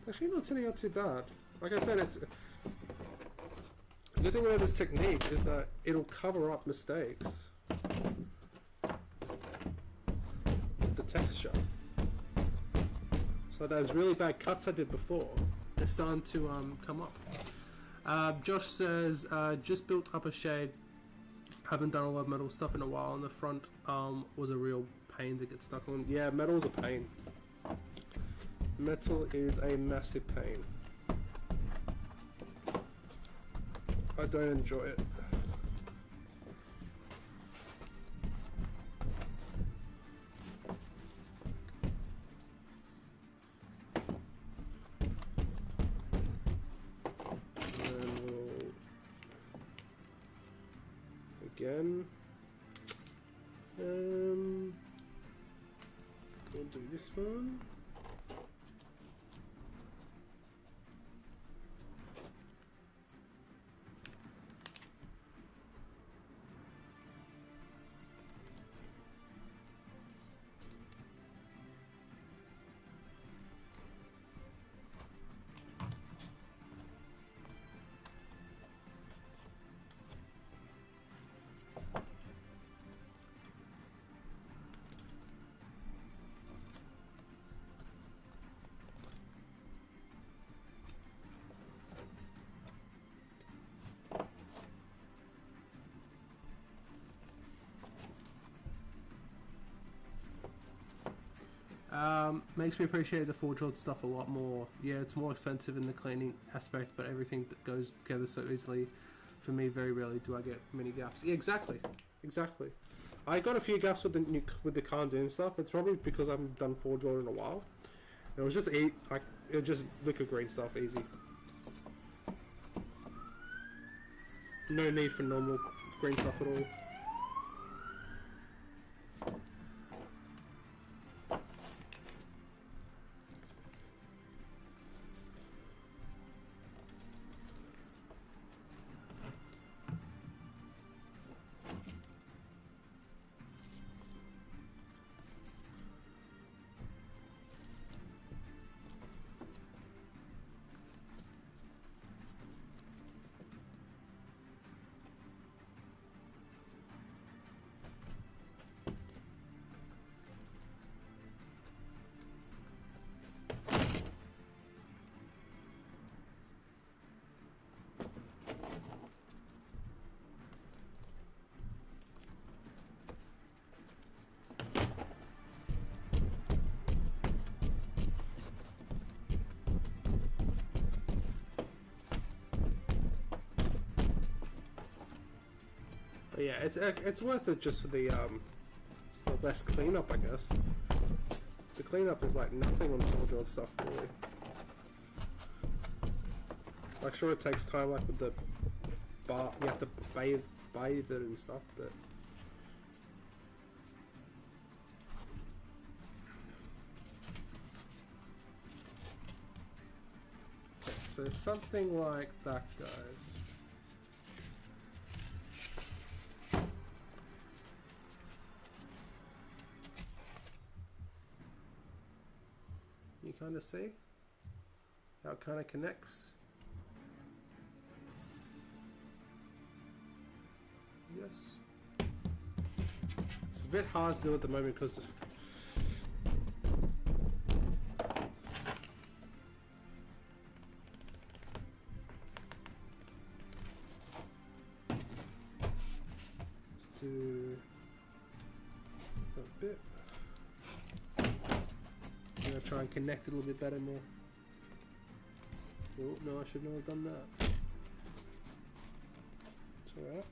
actually not turning out too bad. Like I said, it's the good thing about this technique is that it'll cover up mistakes with the texture. So those really bad cuts I did before, they're starting to come up. Josh says, just built up a shade. Haven't done a lot of metal stuff in a while, and the front was a real pain to get stuck on. Yeah, metal's a pain. Metal is a massive pain. I don't enjoy it. Again, we'll do this one. Makes me appreciate the Forge World stuff a lot more. Yeah, it's more expensive in the cleaning aspect, but everything that goes together so easily. For me, very rarely do I get many gaps. Yeah, exactly. Exactly. I got a few gaps with the Khan stuff. It's probably because I haven't done Forge World in a while. It was just it was just liquid green stuff, easy. No need for normal green stuff at all. But yeah, it's worth it just for the less cleanup, I guess. The cleanup is like nothing on Forge World stuff, really. Like, sure, it takes time, like with the bar, you have to bathe it and stuff, but okay, so something like that, guys. You kind of see how it kind of connects. Yes. It's a bit hard to do at the moment because let's do a bit. I'm gonna try and connect it a little bit better now. Oh no, I should not have done that. It's alright.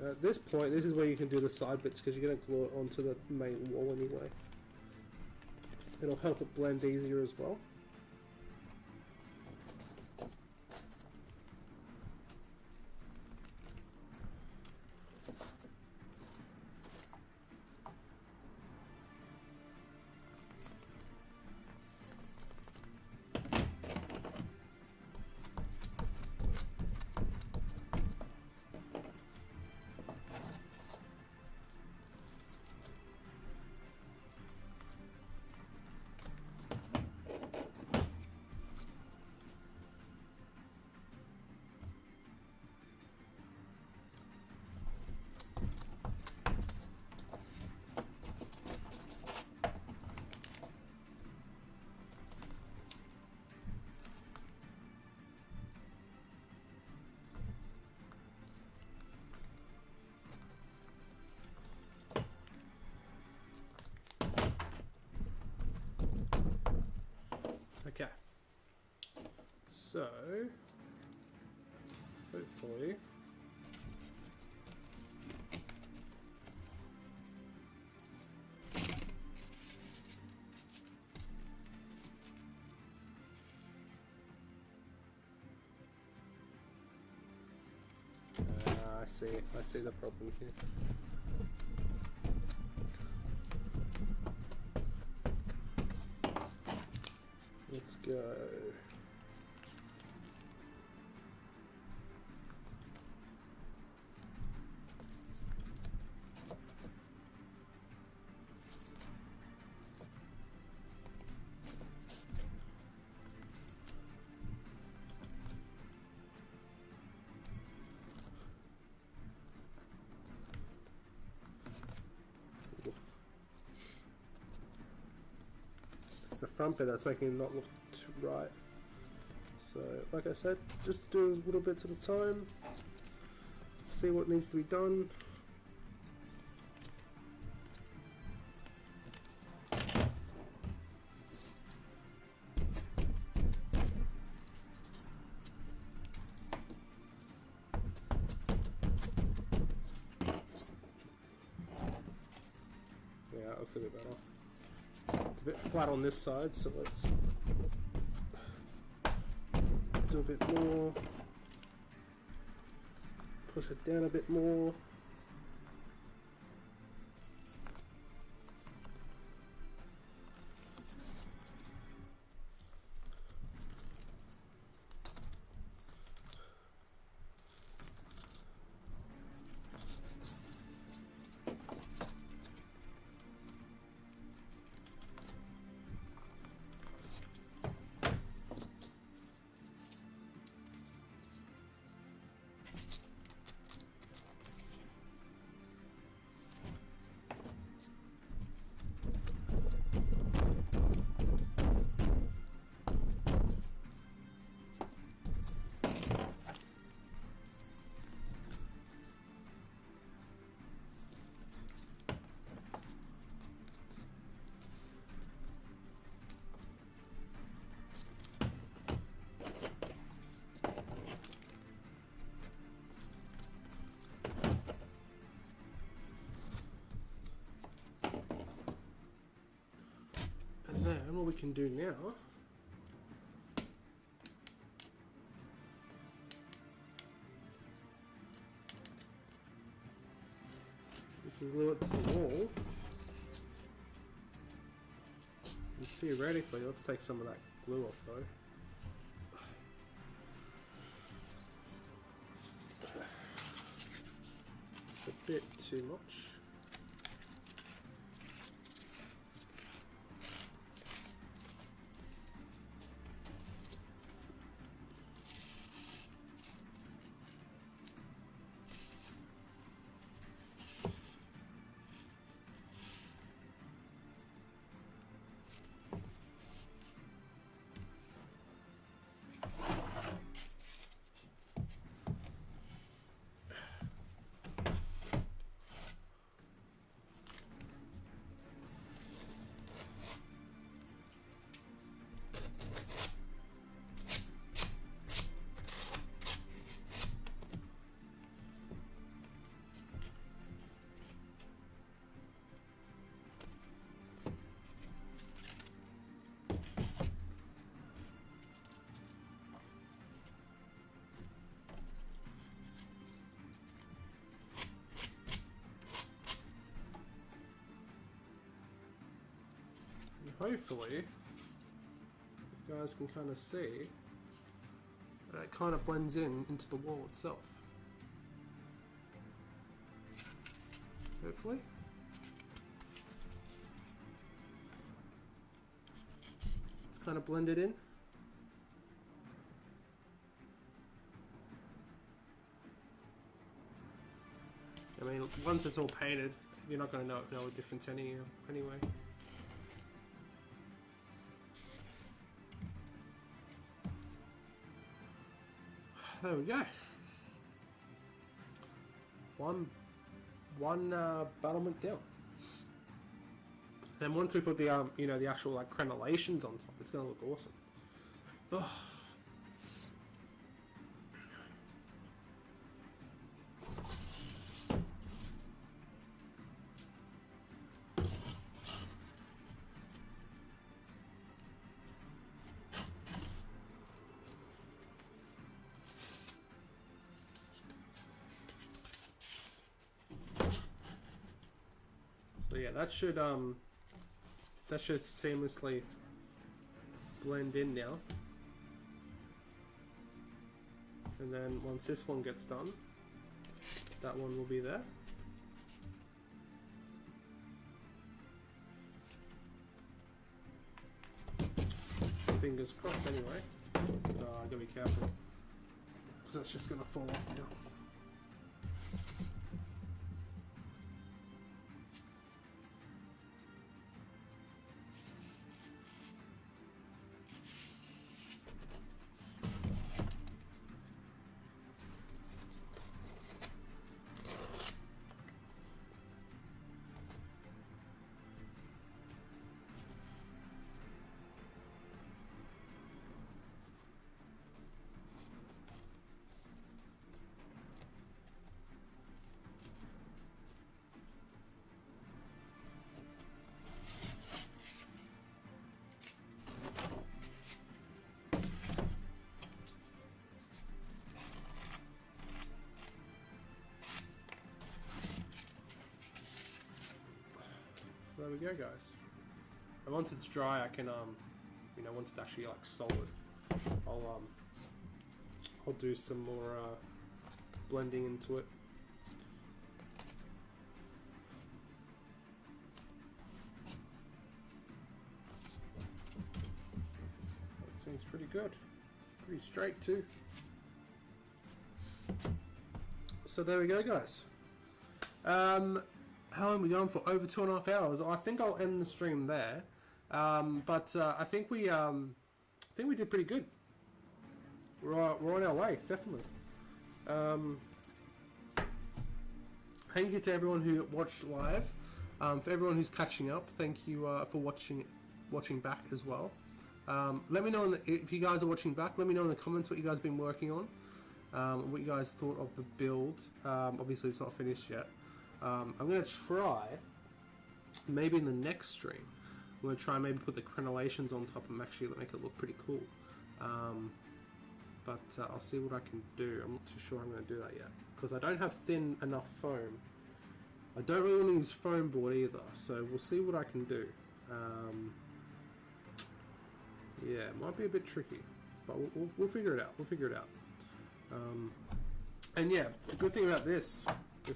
At this point, this is where you can do the side bits because you're going to glue it onto the main wall anyway. It'll help it blend easier as well. Okay, so hopefully I see the problem here. Let's go. It's the front bit that's making it not look too right. So, like I said, just do a little bit at a time. See what needs to be done. Yeah, it looks a bit better. It's a bit flat on this side, so let's do a bit more. Push it down a bit more. And then what we can do now we can glue it to the wall. And theoretically, let's take some of that glue off though. It's a bit too much. Hopefully, you guys can kind of see that it kind of blends into the wall itself. Hopefully. It's kind of blended in. I mean, once it's all painted, you're not going to know a difference anyway. There we go. One battlement down. Then once we put the the actual like crenellations on top, it's gonna look awesome. Ugh. So yeah, that should seamlessly blend in now. And then once this one gets done, that one will be there. Fingers crossed anyway. I gotta be careful, because that's just gonna fall off now. there we go, guys. And once it's dry, I can you know, once it's actually like solid, I'll do some more blending into it. That seems pretty good, pretty straight too. So there we go, guys. How long are we going for? Over 2.5 hours. I think I'll end the stream there. But I think we did pretty good. We're on our way, definitely. Thank you to everyone who watched live. For everyone who's catching up, thank you for watching back as well. Let me know if you guys are watching back. Let me know in the comments what you guys have been working on. What you guys thought of the build. Obviously it's not finished yet. I'm going to try, maybe in the next stream, I'm going to try and maybe put the crenellations on top and actually make it look pretty cool. But I'll see what I can do. I'm not too sure I'm going to do that yet, because I don't have thin enough foam. I don't really want to use foam board either, so we'll see what I can do. Yeah, it might be a bit tricky, but we'll figure it out. We'll figure it out. And yeah, the good thing about this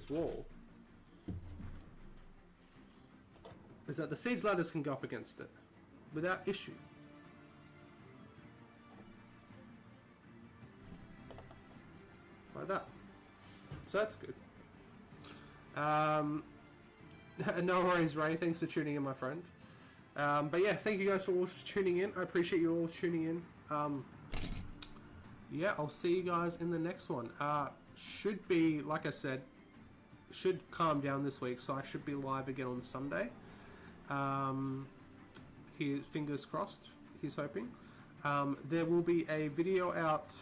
wall is that the siege ladders can go up against it without issue. Like that. So that's good. No worries, Ray. Thanks for tuning in, my friend. But yeah, thank you guys for all tuning in. I appreciate you all tuning in. Yeah, I'll see you guys in the next one. Should be, like I said, should calm down this week, so I should be live again on Sunday. Fingers crossed, he's hoping. There will be a video out.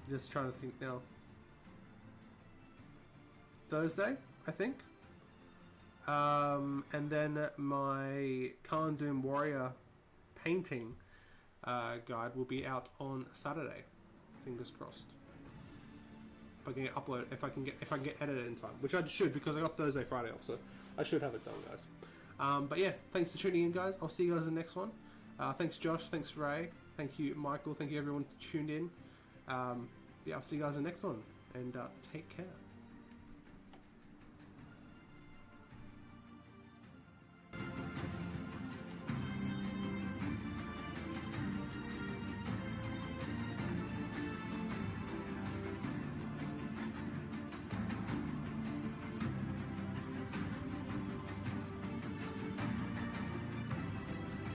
Just trying to think now. Thursday, I think. And then my Khan Doom Warrior painting guide will be out on Saturday. Fingers crossed. If I can get upload, if I can get edited in time, which I should, because I got Thursday, Friday off, so I should have it done, guys. But yeah, thanks for tuning in, guys. I'll see you guys in the next one. Thanks, Josh. Thanks, Ray. Thank you, Michael. Thank you, everyone who tuned in. Yeah, I'll see you guys in the next one, and take care.